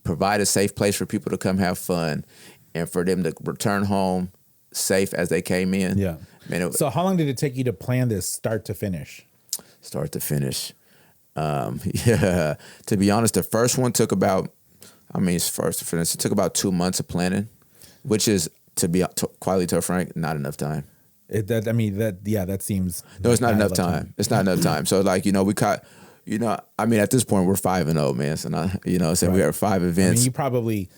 provide a safe place for people to come have fun, and for them to return home safe as they came in. Yeah. Man, so how long did it take you to plan this start to finish? Start to finish. Yeah. To be honest, the first one took about, first to finish, it took about 2 months of planning, which is, to be quietly to frank, not enough time. That seems. No, it's not enough time. It's not enough time. So like, you know, we caught, you know, I mean, at this point we're 5-0, man. So not, you know, so we have 5 events. I mean, you probably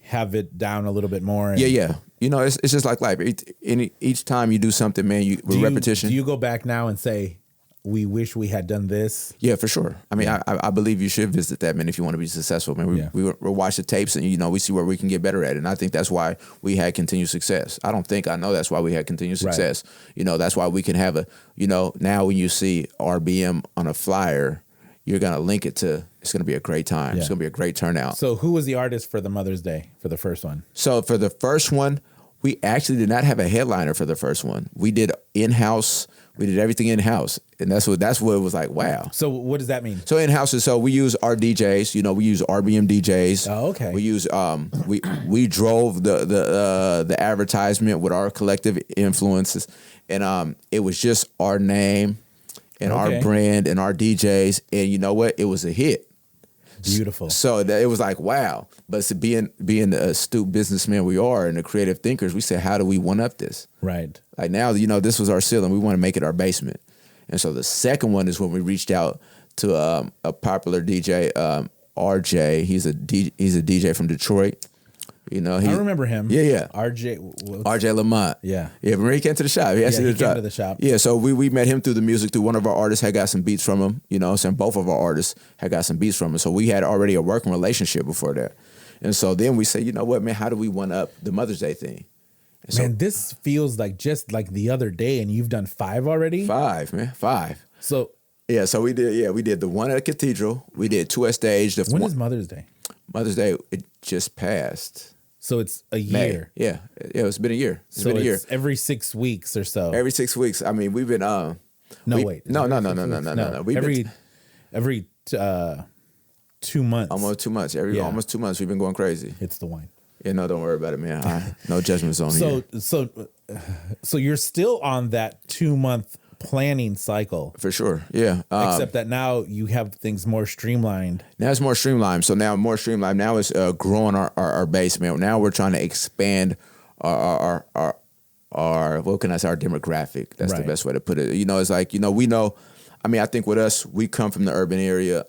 have it down a little bit more. Yeah. You know, it's just like life. Each time you do something, man, repetition. Do you go back now and say, we wish we had done this? Yeah, for sure. I mean, I believe you should visit that, man, if you want to be successful, man. We watch the tapes and, you know, we see where we can get better at it. And I think that's why we had continued success. I know that's why we had continued success. Right. You know, that's why we can have now when you see RBM on a flyer, you're going to link it to, it's going to be a great time. Yeah. It's going to be a great turnout. So who was the artist for the Mother's Day for the first one? So for the first one, we actually did not have a headliner for the first one. We did in-house. We did everything in-house. And that's what it was like, wow. So what does that mean? So in-house is, so we use our DJs, you know, we use RBM DJs. Oh, okay. We use, we drove the advertisement with our collective influences. And it was just our name and our brand and our DJs. And you know what? It was a hit. Beautiful. So it was like, wow. But being the astute businessman we are and the creative thinkers, we said, how do we one up this? Right. Like now, you know, this was our ceiling. We want to make it our basement. And so the second one is when we reached out to a popular DJ, RJ. He's a DJ from Detroit. You know, I remember him. Yeah. RJ Lamont. Yeah. Yeah, when he came to the shop. He came to the shop. Yeah, so we met him through the music, through one of our artists had got some beats from him. You know, so both of our artists had got some beats from him. So we had already a working relationship before that. And so then we said, you know what, man, how do we one up the Mother's Day thing? And man, this feels like just like the other day, and you've done 5 already? 5, man. 5. So yeah, so we did the one at the Cathedral. We did 2 at stage. When is Mother's Day? Mother's Day, it just passed. So it's a year. Yeah, it's been a year. It's every 6 weeks or so. Every 6 weeks. I mean, we've been No. Every 2 months. Almost 2 months. Almost 2 months. We've been going crazy. It's the wine. Yeah, no, don't worry about it, man. No judgment zone here. So you're still on that 2-month planning cycle. For sure, yeah. Except that now you have things more streamlined. Now it's more streamlined. So now more streamlined. Now it's growing our base, man. Now we're trying to expand our what can I say, our demographic. That's the best way to put it. You know, it's like, you know, we know, I mean, I think with us, we come from the urban area.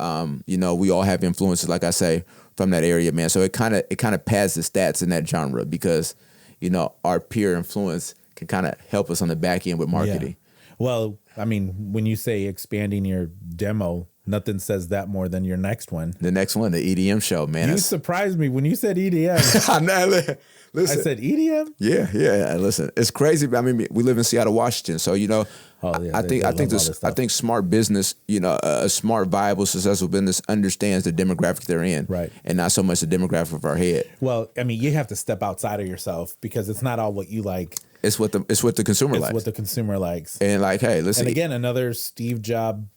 You know, we all have influences, like I say, from that area, man. So it kind of pads the stats in that genre because, you know, our peer influence can kind of help us on the back end with marketing. Yeah. Well, I mean, when you say expanding your demo, nothing says that more than your next one. The next one, the EDM show, man. You surprised me when you said EDM. I know. Listen. I said EDM? Yeah. Listen, it's crazy. I mean, we live in Seattle, Washington, so I think smart business, a smart, viable, successful business understands the demographic they're in, right? And not so much the demographic of our head. Well, I mean, you have to step outside of yourself because it's not all what you like. It's what the consumer likes. It's what the consumer likes. And like, hey, listen. And again, another Steve Jobs.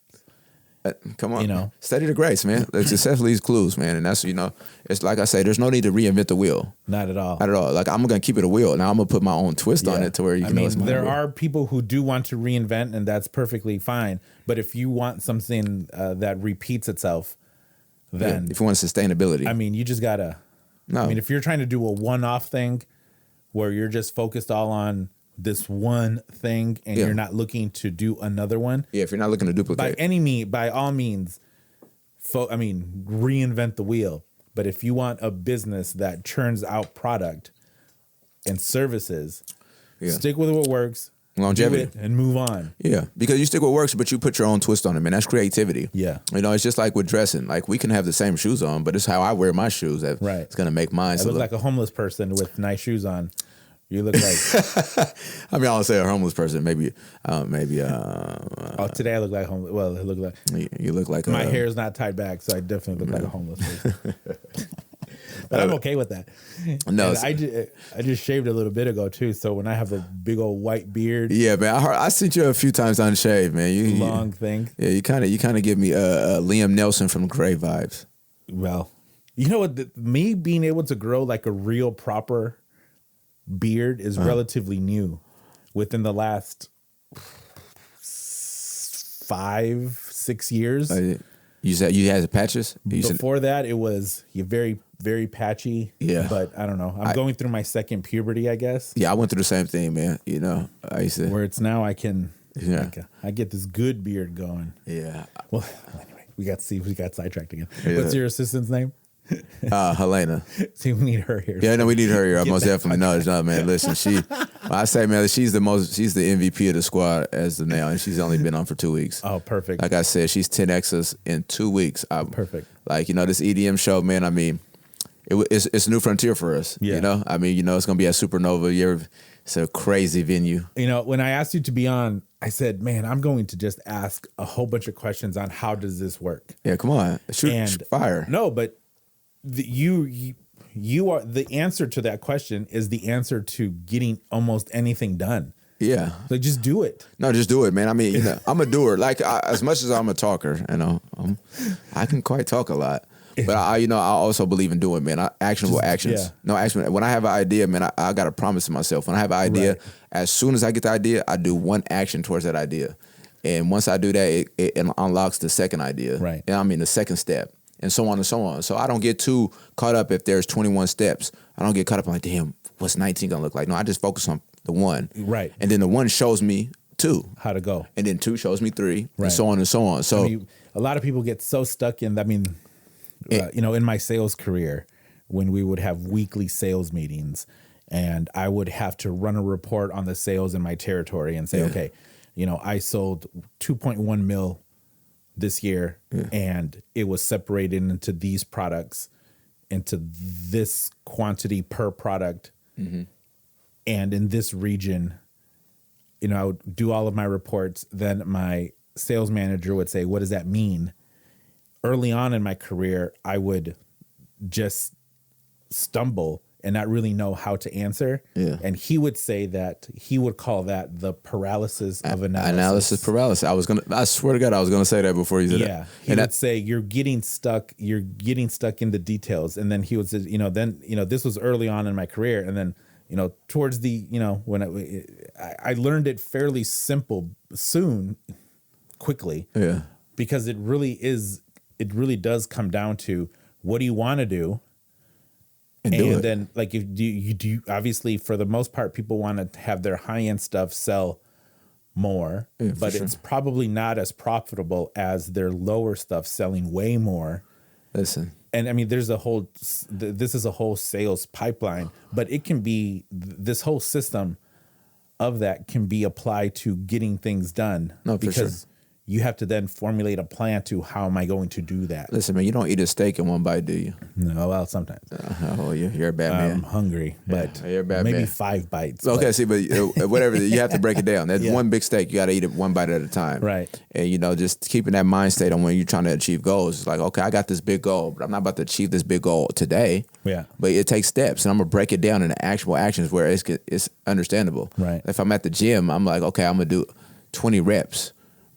Come on, study the grace, man. Success leaves clues, man, and that's it's like I say, there's no need to reinvent the wheel. Not at all. Not at all. Like I'm gonna keep it a wheel. Now I'm gonna put my own twist on it to where you can. There are people who do want to reinvent, and that's perfectly fine. But if you want something that repeats itself, then if you want sustainability, I mean, you just gotta. No, I mean, if you're trying to do a one-off thing, where you're just focused all on this one thing and you're not looking to do another one. Yeah, if you're not looking to duplicate. By all means, reinvent the wheel. But if you want a business that churns out product and services, stick with what works. Longevity. Do it and move on. Yeah, because you stick with what works, but you put your own twist on it, man. That's creativity. Yeah. It's just like with dressing. Like we can have the same shoes on, but it's how I wear my shoes that it's going to make mine. I look like a homeless person with nice shoes on. You look like. I mean, I don't say a homeless person. Maybe. Today I look like homeless. Well, I look like. You look like. My hair is not tied back, so I definitely look like a homeless person. But I'm okay with that. No, I just shaved a little bit ago too. So when I have a big old white beard. Yeah, man. I seen you a few times unshaved, man. Long thing. Yeah, you kind of give me Liam Nelson from Grey vibes. Well, you know what? Me being able to grow like a real proper beard is relatively new. Within the last 5-6 years. You said you had patches? Before that, it was very, very patchy. Yeah. But I don't know. I'm going through my second puberty, I guess. Yeah, I went through the same thing, man. I used to. Where it's now I can. Yeah. I get this good beard going. Yeah. Well, anyway, we got sidetracked again. Yeah. What's your assistant's name? Helena. See, we need her here. Yeah, no, we need her here. I most definitely know. No, man. Listen, I say, man, she's the MVP of the squad as of now, and she's only been on for 2 weeks. Oh, perfect. Like I said, she's 10X's in 2 weeks. Perfect. Like, this EDM show, man, I mean, it's a new frontier for us. Yeah. I mean, it's going to be at Supernova. It's a crazy venue. When I asked you to be on, I said, man, I'm going to just ask a whole bunch of questions on how does this work? Yeah, come on. Shoot fire. No, but you are the answer to that question is the answer to getting almost anything done. Yeah. Like just do it. No, just do it, man. I mean, I'm a doer. Like as much as I'm a talker, I can quite talk a lot. But I also believe in doing, man. Actionable actions. Yeah. No action. When I have an idea, man, I got to promise to myself. When I have an idea, as soon as I get the idea, I do one action towards that idea. And once I do that, it unlocks the second idea. Right. And I mean the second step. And so on and so on. So I don't get too caught up if there's 21 steps. I don't get caught up on like, damn, what's 19 gonna look like? No, I just focus on the one. Right. And then the one shows me 2. How to go. And then 2 shows me 3. Right. And so on and so on. So a lot of people get so stuck in, in my sales career, when we would have weekly sales meetings and I would have to run a report on the sales in my territory and say, okay, I sold 2.1 mil this year, and it was separated into these products, into this quantity per product, and in this region, I would do all of my reports. Then my sales manager would say, "What does that mean?" Early on in my career, I would just stumble and not really know how to answer. Yeah. And he would say that he would call that the paralysis of analysis. Analysis paralysis. I swear to God, I was gonna say that before you said that. Yeah. He would say you're getting stuck in the details. And then he would say, this was early on in my career. And then, towards the, when I learned it fairly simple quickly. Yeah. Because it really does come down to what do you want to do? And then, like, if you do, obviously, for the most part, people want to have their high-end stuff sell more, but it's probably not as profitable as their lower stuff selling way more. Listen. And I mean, this is a whole sales pipeline, but it can be this whole system of that can be applied to getting things done. No, for because sure. you have to then formulate a plan to how am I going to do that. Listen, man, you don't eat a steak in one bite, do you? No, well, sometimes. Oh, you're a bad man. I'm hungry, but you're a bad maybe man. 5 bites. Okay, but- see, but whatever, you have to break it down. That's Yeah. one big steak. You got to eat it one bite at a time. Right. And, just keeping that mind state on when you're trying to achieve goals. It's like, okay, I got this big goal, but I'm not about to achieve this big goal today. Yeah. But it takes steps, and I'm going to break it down into actual actions where it's understandable. Right. If I'm at the gym, I'm like, okay, I'm going to do 20 reps.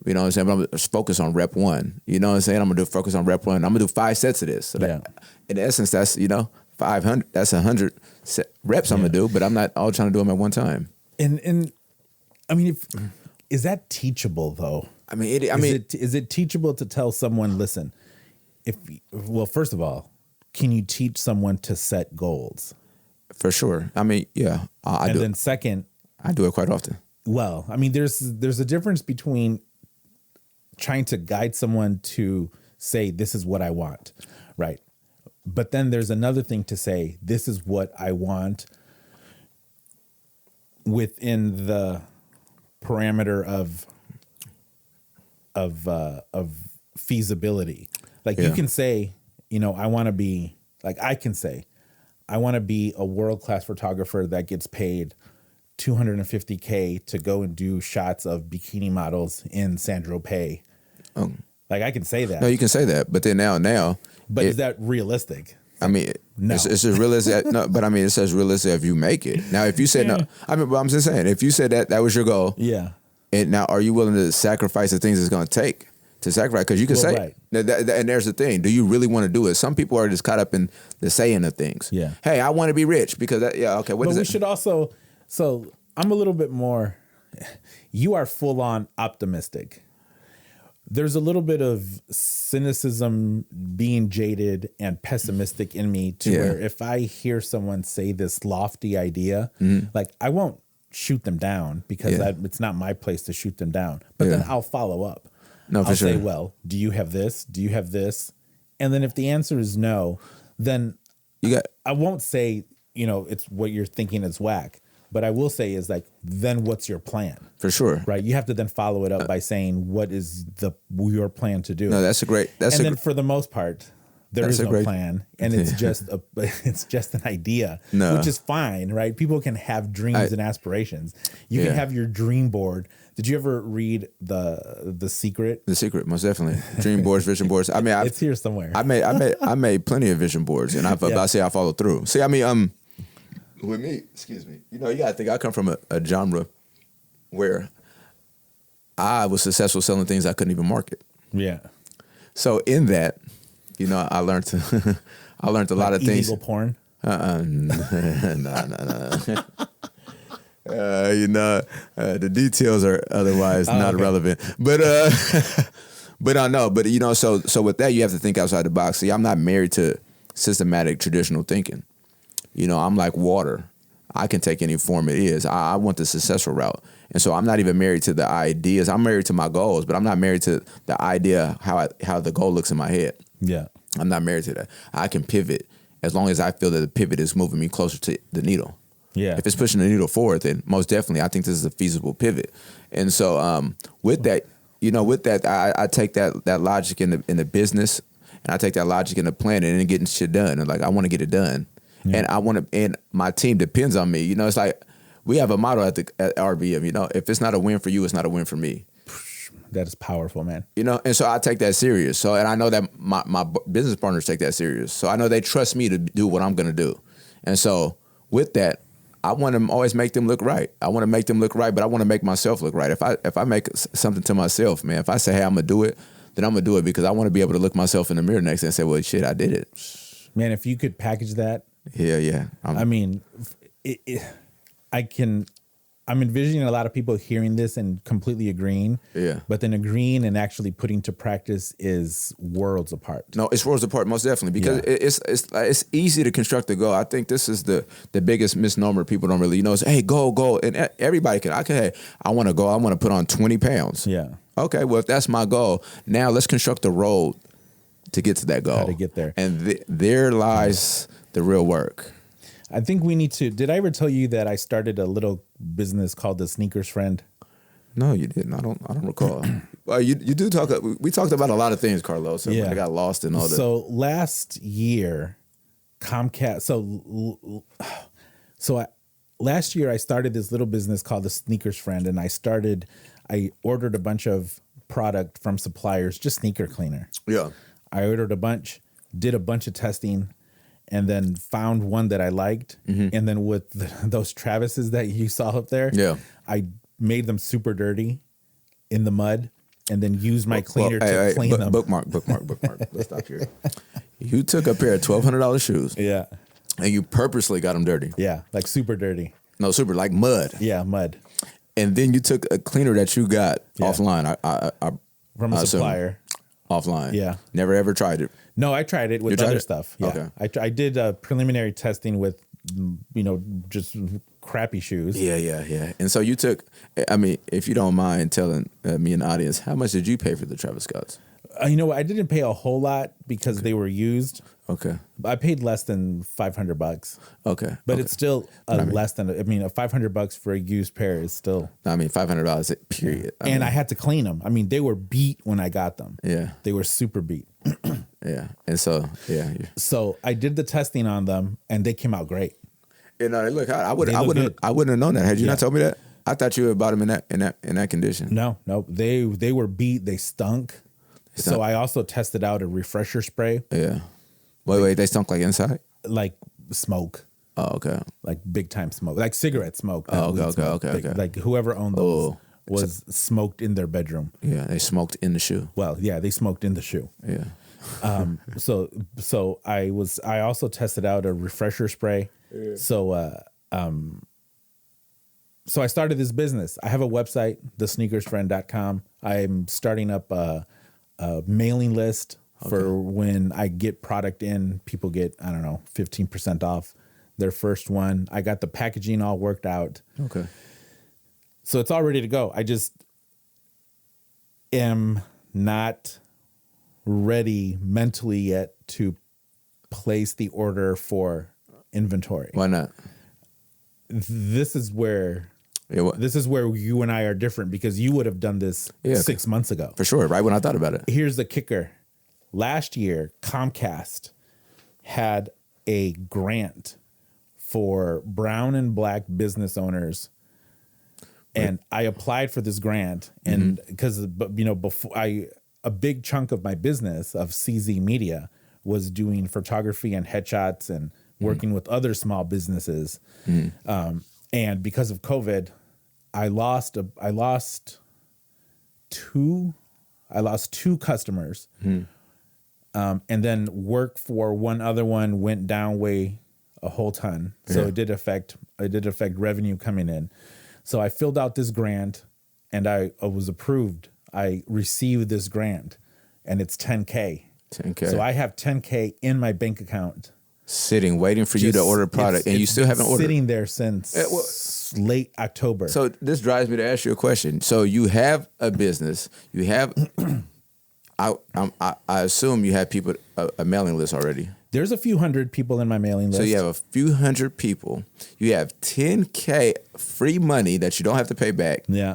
You know what I'm saying? But I'm going to focus on rep 1. You know what I'm saying? I'm going to focus on rep 1. I'm going to do 5 sets of this. So that, in essence, that's, 500. That's 100 reps I'm going to do, but I'm not all trying to do them at one time. And I mean, is that teachable though? I mean, is it teachable to tell someone, listen, first of all, can you teach someone to set goals? For sure. I mean, yeah, I do. And then second, I do it quite often. Well, I mean, there's a difference between trying to guide someone to say, this is what I want, right? But then there's another thing to say, this is what I want within the parameter of feasibility. Like you can say, I want to be, like I can say, I want to be a world-class photographer that gets paid $250K to go and do shots of bikini models in Saint-Tropez. Like I can say that. No, you can say that, but then now. But is that realistic? I mean, No. it's as realistic. No, but I mean, it's as realistic if you make it. Now, if you said no, I mean, but I'm just saying, if you said that was your goal, Yeah. and now are you willing to sacrifice the things it's going to take to sacrifice? Because you can say, right. and there's the thing: do you really want to do it? Some people are just caught up in the saying of things. Yeah. Hey, I want to be rich because okay. What But is we it? should also. So I'm a little bit more. You are full on optimistic. There's a little bit of cynicism, being jaded and pessimistic in me to where if I hear someone say this lofty idea, like I won't shoot them down because it's not my place to shoot them down. But then I'll follow up. No, for I'll sure. say, well, do you have this? Do you have this? And then if the answer is no, then I won't say, it's what you're thinking is whack. But I will say is like, then what's your plan? For sure. Right. You have to then follow it up by saying, what is your plan to do? No, that's a great. Then for the most part, there is no plan, and it's just an idea, which is fine, right? People can have dreams and aspirations. You can have your dream board. Did you ever read the Secret? The Secret, most definitely. Dream boards, vision boards. I mean, it's here somewhere. I made plenty of vision boards, and I follow through. See, I mean, with me, excuse me, you gotta think I come from a genre where I was successful selling things I couldn't even market. Yeah. So in that, I learned a lot of things. Illegal porn. No. The details are otherwise not relevant. But I know. But so with that, you have to think outside the box. See, I'm not married to systematic traditional thinking. I'm like water. I can take any form it is. I want the successful route. And so I'm not even married to the ideas. I'm married to my goals, but I'm not married to the idea how the goal looks in my head. Yeah. I'm not married to that. I can pivot as long as I feel that the pivot is moving me closer to the needle. Yeah. If it's pushing the needle forward, then most definitely I think this is a feasible pivot. And so with that, I take that logic in the business, and I take that logic in the planning and getting shit done. And like I want to get it done. Yeah. And my team depends on me. It's like we have a motto at RBM, if it's not a win for you, it's not a win for me. That is powerful, man. And so I take that serious. So, and I know that my business partners take that serious. So I know they trust me to do what I'm going to do. And so with that, I want to always make them look right. I want to make them look right, but I want to make myself look right. If I make something to myself, man, if I say, hey, I'm going to do it, then I'm going to do it because I want to be able to look myself in the mirror next day and say, well, shit, I did it. Man, if you could package that. Yeah. I mean, I'm envisioning a lot of people hearing this and completely agreeing. Yeah. But then agreeing and actually putting to practice is worlds apart. No, it's worlds apart, most definitely, because it's easy to construct a goal. I think this is the biggest misnomer people don't really know is, hey, go. And everybody hey, I want to go. I want to put on 20 pounds. Yeah. Okay, well, if that's my goal, now let's construct a road to get to that goal. How to get there. And there lies the real work. I think we need to. Did I ever tell you that I started a little business called the Sneakers Friend? No, you didn't. I don't recall. Well, you do talk. We talked about a lot of things, Carlos. So I got lost in all that. So last year, Comcast. Last year I started this little business called the Sneakers Friend, and I ordered a bunch of product from suppliers, just sneaker cleaner. Yeah. I ordered a bunch, did a bunch of testing, and then found one that I liked. And then with those Travises that you saw up there, I made them super dirty in the mud, and then used my cleaner to clean them. Bookmark. Let's stop here. You took a pair of $1,200 shoes. Yeah. And you purposely got them dirty. Yeah, like super dirty. No, super like mud. Yeah, mud. And then you took a cleaner that you got offline. From a supplier. Offline. Yeah. Never ever tried it. No, I tried it with other stuff. Yeah. Okay. I did preliminary testing with, just crappy shoes. Yeah. And so you took, I mean, if you don't mind telling me and the audience, how much did you pay for the Travis Scotts? I didn't pay a whole lot because they were used. Okay. I paid less than $500. Okay. But it's still less than, $500 for a used pair is still. $500, period. I had to clean them. They were beat when I got them. Yeah. They were super beat. Yeah. And so, So I did the testing on them and they came out great. And look, I wouldn't have known that. Had you not told me that? I thought you had bought them in that condition. No. They were beat. They stunk. So I also tested out a refresher spray. Yeah. Wait, they stunk like inside? Like smoke. Oh, okay. Like big time smoke. Like cigarette smoke. Okay. Like whoever owned those was smoked in their bedroom. Yeah, they smoked in the shoe. Well, yeah, they smoked in the shoe. Yeah. So I also tested out a refresher spray. Yeah. So I started this business. I have a website, thesneakersfriend.com. I'm starting up a mailing list for when I get product in. People get, 15% off their first one. I got the packaging all worked out. Okay. So it's all ready to go. I just am not ready mentally yet to place the order for inventory. Why not? This is where you and I are different, because you would have done this 6 months ago. For sure, right when I thought about it. Here's the kicker. Last year, Comcast had a grant for brown and black business owners. And I applied for this grant, and because before a big chunk of my business of CZ Media was doing photography and headshots and working with other small businesses. And because of COVID, I lost two customers. And then work for one other one went down way a whole ton. So it did affect revenue coming in. So I filled out this grant and I was approved. I received this grant and it's $10K. So I have $10K in my bank account. Sitting, waiting for you to order product, and you still haven't ordered. Sitting there since late October. So this drives me to ask you a question. So you have a business. You have, I assume you have people, a mailing list already. There's a few hundred people in my mailing list. So you have a few hundred people. You have $10K free money that you don't have to pay back. Yeah.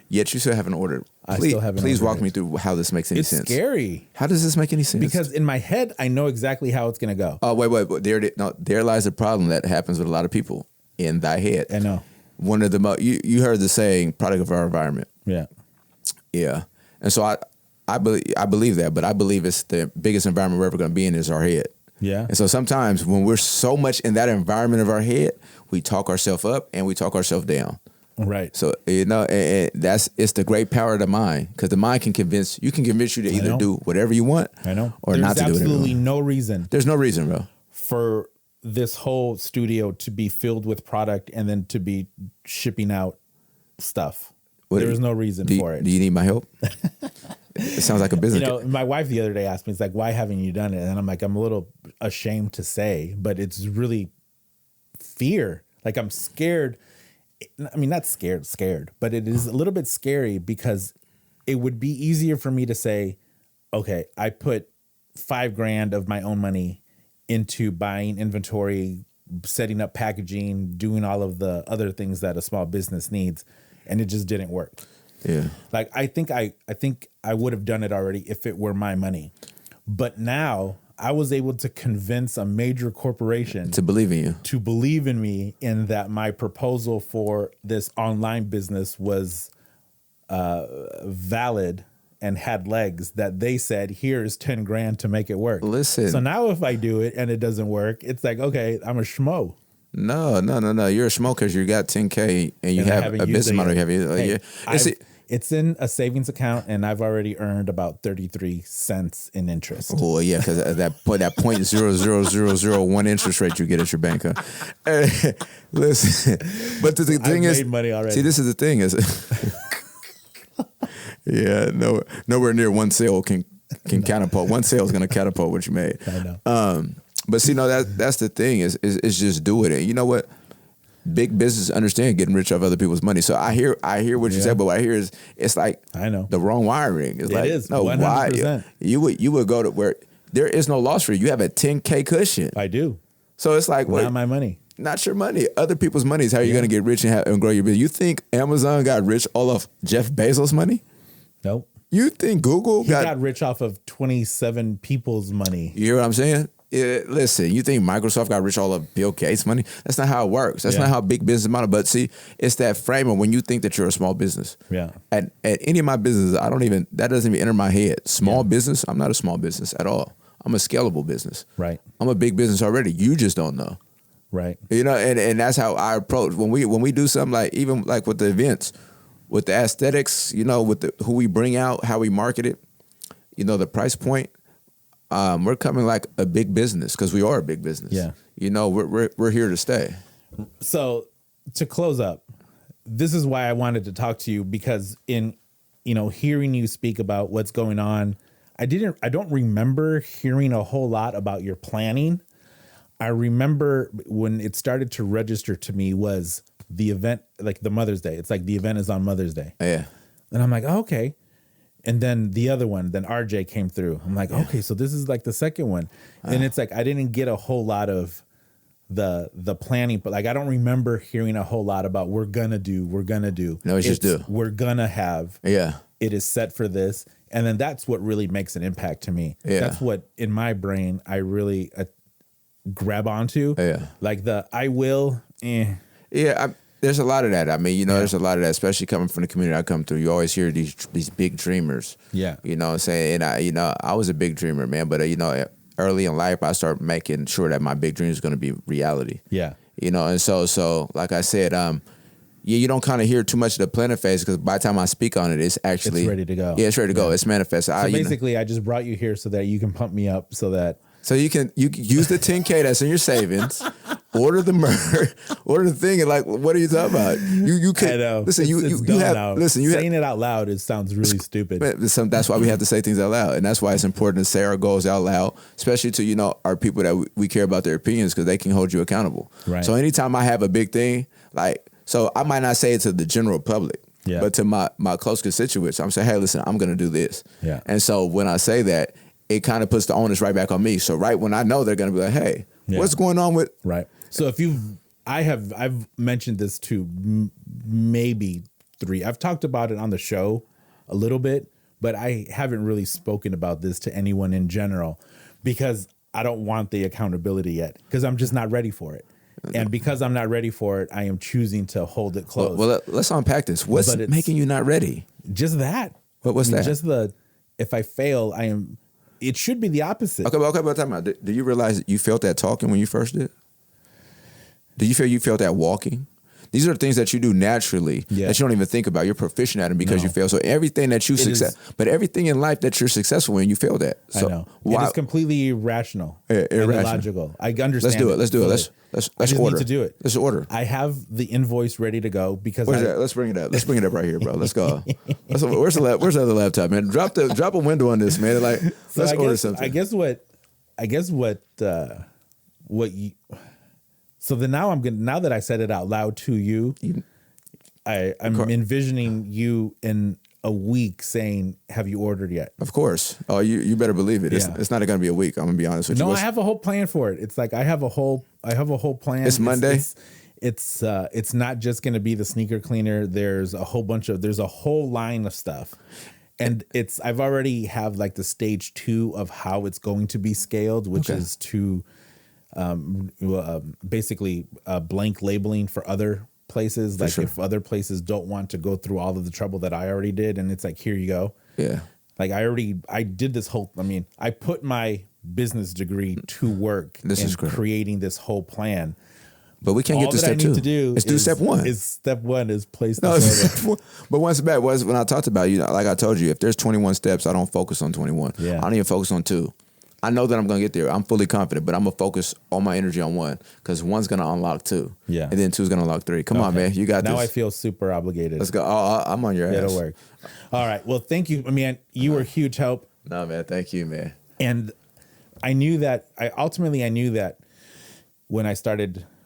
Yet you still haven't ordered. Please walk me through how this makes any sense. It's scary. How does this make any sense? Because in my head, I know exactly how it's going to go. Oh, wait. There lies a problem that happens with a lot of people in thy head. I know. One of the you heard the saying, product of our environment. Yeah. Yeah. And so I believe that, but I believe it's the biggest environment we're ever going to be in is our head. Yeah. And so sometimes when we're so much in that environment of our head, we talk ourselves up and we talk ourselves down. Right. So, and it's the great power of the mind, because the mind can convince you to either do whatever you want or not to do whatever you want. There's absolutely no reason. There's no reason, bro. For this whole studio to be filled with product and then to be shipping out stuff. There's no reason for it. Do you need my help? It sounds like a business. My wife the other day asked me, it's like, why haven't you done it? And I'm like, I'm a little ashamed to say, but it's really fear. Like, I'm scared. I mean, not scared, but it is a little bit scary, because it would be easier for me to say, okay, I put $5,000 of my own money into buying inventory, setting up packaging, doing all of the other things that a small business needs, and it just didn't work. Yeah. Like I think I would have done it already if it were my money. But now I was able to convince a major corporation To believe in you. to believe in me, in that my proposal for this online business was valid and had legs, that they said, here's 10 grand to make it work. Listen. So now if I do it and it doesn't work, it's like, okay, I'm a schmo. No. You're a schmo because you got 10K and you And I have haven't a used business it model. yet. You have, Hey, yeah. it's in a savings account, and I've already earned about 33 cents in interest. Oh yeah, because that 0.00001 interest rate you get at your bank. Huh? Listen, but the thing is, made money already. see, this is the thing is, yeah, nowhere near one sale can catapult. One sale is going to catapult what you made. I know. But see, no, that's the thing is just do it. And you know what? Big business understand getting rich off other people's money. So I hear what you said, but what I hear is it's like I know the wrong wiring. It's like, is, no, 100%. why you would go to where there is no loss for you. You have a 10K cushion. I do. So it's like, wait, Not my money. not your money. Other people's money is how you're going to get rich and grow your business. You think Amazon got rich all of Jeff Bezos' money? Nope. You think Google He got rich off of 27 people's money. You hear what I'm saying? Yeah, listen, you think Microsoft got rich all of Bill Gates' money? That's not how it works. That's not how big business model. But see, it's that frame of when you think that you're a small business. Yeah. At any of my businesses, that doesn't even enter my head. Small business, I'm not a small business at all. I'm a scalable business. Right. I'm a big business already. You just don't know. Right. You know, and that's how I approach when we do something like even like with the events, with the aesthetics, you know, with who we bring out, how we market it, you know, the price point. We're coming like a big business because we are a big business. Yeah. You know, we're here to stay. So to close up, this is why I wanted to talk to you, because in, you know, hearing you speak about what's going on, I don't remember hearing a whole lot about your planning. I remember when it started to register to me was the event, like the Mother's Day. It's like the event is on Mother's Day. Yeah. And I'm like, oh, okay. And then the other one, then RJ came through. I'm like, okay, so this is like the second one. And it's like, I didn't get a whole lot of the planning, but like, I don't remember hearing a whole lot about we're gonna do. No, it's just do. We're gonna have. Yeah. It is set for this. And then that's what really makes an impact to me. Yeah. That's what in my brain, I really grab onto. Yeah. Like I will. Yeah. There's a lot of that. I mean, you know, there's a lot of that, especially coming from the community I come through. You always hear these big dreamers. Yeah. You know what I'm saying? And I was a big dreamer, man. But, you know, early in life, I started making sure that my big dream is going to be reality. Yeah. You know, and so like I said, you don't kind of hear too much of the planning phase because by the time I speak on it, it's actually It's ready to go. Yeah, it's ready to go. It's manifested. So basically, I just brought you here so that you can pump me up so that. So you can use the 10K that's in your savings, order the order the thing, and like, what are you talking about? You can I know. Listen, it's you have now. listen. Saying it out loud, it sounds really stupid. That's why we have to say things out loud, and that's why it's important to say our goals out loud, especially to our people that we care about their opinions because they can hold you accountable. Right. So anytime I have a big thing, so I might not say it to the general public. Yeah. But to my close constituents, I'm saying, hey, listen, I'm going to do this. Yeah. And so when I say that, it kind of puts the onus right back on me. So right when I know they're going to be like, hey, what's going on with... Right. So I've mentioned this to maybe 3. I've talked about it on the show a little bit, but I haven't really spoken about this to anyone in general because I don't want the accountability yet because I'm just not ready for it. And because I'm not ready for it, I am choosing to hold it close. Well, let's unpack this. What's making you not ready? Just that. What's that? Just if I fail, it should be the opposite. Okay, but time out. Do you realize that you felt that talking when you first did? Did you feel you felt that walking? These are things that you do naturally that you don't even think about. You're proficient at them because you fail. So everything that you but everything in life that you're successful in, you failed at. So I know. It is completely irrational. And illogical. I understand. Let's do it. Let's order. Need to do it. Let's order. I have the invoice ready to go because Where's that? Let's bring it up. Let's bring it up right here, bro. Let's go. Where's the other laptop, man? Drop a window on this, man. Like, let's order something. I guess what you. So then now that I said it out loud to you, I'm envisioning you in a week saying, "Have you ordered yet?" Of course. Oh, you better believe it. It's not going to be a week. I'm going to be honest with you. No, I have a whole plan for it. It's like I have a whole a whole plan. It's Monday. It's not just going to be the sneaker cleaner. There's a whole line of stuff. And I've already have like the stage 2 of how it's going to be scaled, which is to basically blank labeling for other places. Like if other places don't want to go through all of the trouble that I already did, and it's like, here you go. Yeah. Like I did this whole, I put my business degree to work creating this whole plan. But we can't get to step 2. Let's do step 1. Step 1 is place the server. But when I talked about, like I told you, if there's 21 steps, I don't focus on 21. Yeah. I don't even focus on 2. I know that I'm going to get there. I'm fully confident, but I'm going to focus all my energy on 1 because 1's going to unlock 2. Yeah. And then 2's going to unlock 3. Come on, man. You got this. Now I feel super obligated. Let's go. I'm on your ass. It'll work. All right. Well, thank you. You were a huge help. No, man. Thank you, man. And I knew that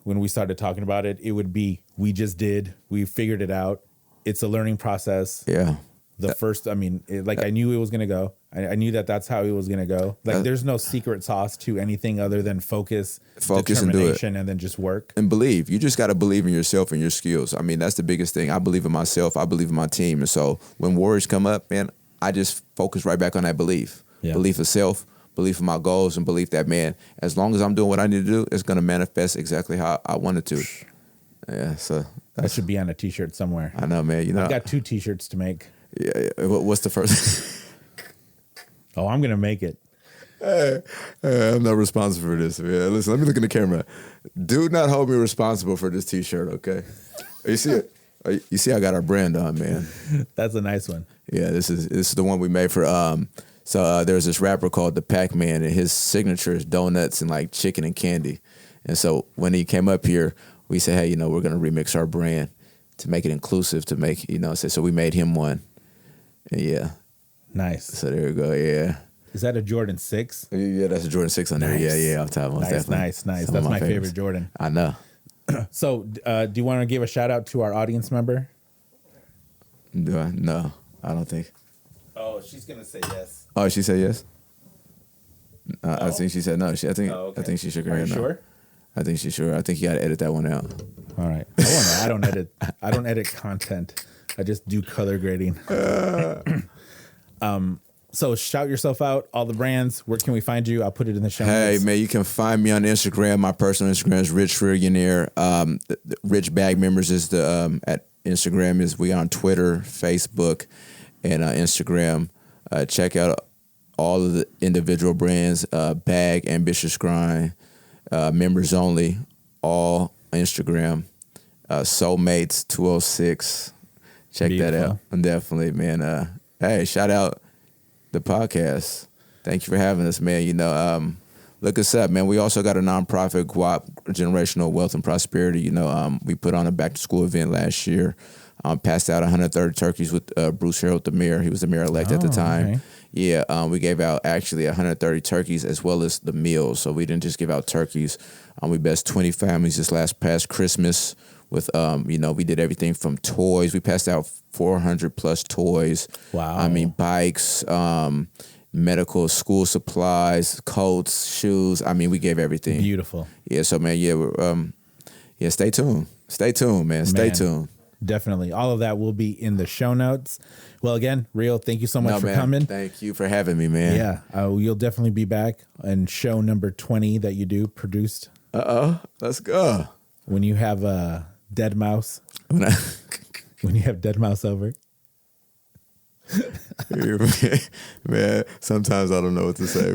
when we started talking about it, it would be, we figured it out. It's a learning process. Yeah. I knew it was going to go. I knew that's how it was going to go. Like there's no secret sauce to anything other than focus determination, and then just work. And believe. You just got to believe in yourself and your skills. That's the biggest thing. I believe in myself. I believe in my team. And so when worries come up, man, I just focus right back on that belief. Yeah. Belief of self, belief in my goals, and belief that, man, as long as I'm doing what I need to do, it's going to manifest exactly how I want it to. Yeah, so that should be on a T-shirt somewhere. I know, man. I've got 2 T-shirts to make. Yeah. What's the first? Oh, I'm going to make it. Hey, I'm not responsible for this. Man. Listen, let me look in the camera. Do not hold me responsible for this T-shirt, okay? You see it? You see I got our brand on, man. That's a nice one. Yeah, this is the one we made for there's this rapper called the Pac-Man, and his signature is donuts and like chicken and candy. And so when he came up here, we said, hey, we're going to remix our brand to make it inclusive, to make, so we made him one. And yeah. Nice. So there we go, yeah. Is that a Jordan 6? Yeah, that's a Jordan 6 on there. Yeah, off top. Nice. That's my favorite Jordan. I know. So do you want to give a shout out to our audience member? Do I? No, I don't think. Oh, she's going to say yes. Oh, she said yes? No. I think she said no. I think she shook her head no. Sure? I think she's sure. I think you got to edit that one out. All right. I don't edit content. I just do color grading. So shout yourself out, all the brands. Where can we find you? I'll put it in the show notes. Hey, man, you can find me on Instagram. My personal Instagram is Rich Reallionarie. Rich Bag Members is the at Instagram. Is we on Twitter, Facebook, and Instagram. Check out all of the individual brands. Bag, Ambitious Grind, Members Only, all Instagram. Soulmates 206. Check Beautiful. that out. Definitely, man. Hey, shout out the podcast. Thank you for having us, man. Look us up, man. We also got a nonprofit, GWAP, Generational Wealth and Prosperity. We put on a back to school event last year. Passed out 130 turkeys with Bruce Harold, the mayor. He was the mayor-elect at the time. Okay. Yeah, we gave out actually 130 turkeys as well as the meals. So we didn't just give out turkeys. We blessed 20 families this past Christmas with, we did everything from toys. We passed out 400 plus toys. Wow. Bikes, medical, school supplies, coats, shoes. We gave everything. Beautiful. Yeah. So, man, stay tuned. Stay tuned, man. Stay tuned. Definitely. All of that will be in the show notes. Well, again, Real, thank you so much for coming. Thank you for having me, man. Yeah. You'll definitely be back in show number 20 that you do produced. Let's go. When you have a dead mouse. When you have dead mouse over. Man, sometimes I don't know what to say,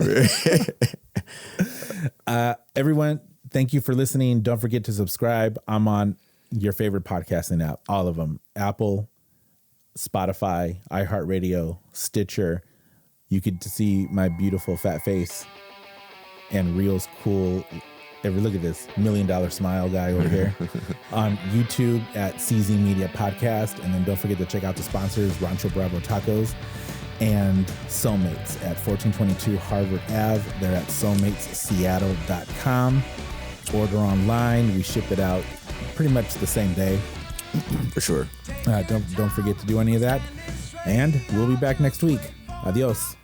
man. Everyone, thank you for listening. Don't forget to subscribe. I'm on your favorite podcasting app, all of them. Apple, Spotify, iHeartRadio, Stitcher. You could see my beautiful fat face and Real's cool. Look at this $1 million smile guy over here. On YouTube at CZ Media Podcast. And then don't forget to check out the sponsors, Rancho Bravo Tacos and Soulmates at 1422 Harvard Ave. They're at soulmatesseattle.com. Order online. We ship it out pretty much the same day. For sure. Don't forget to do any of that. And we'll be back next week. Adios.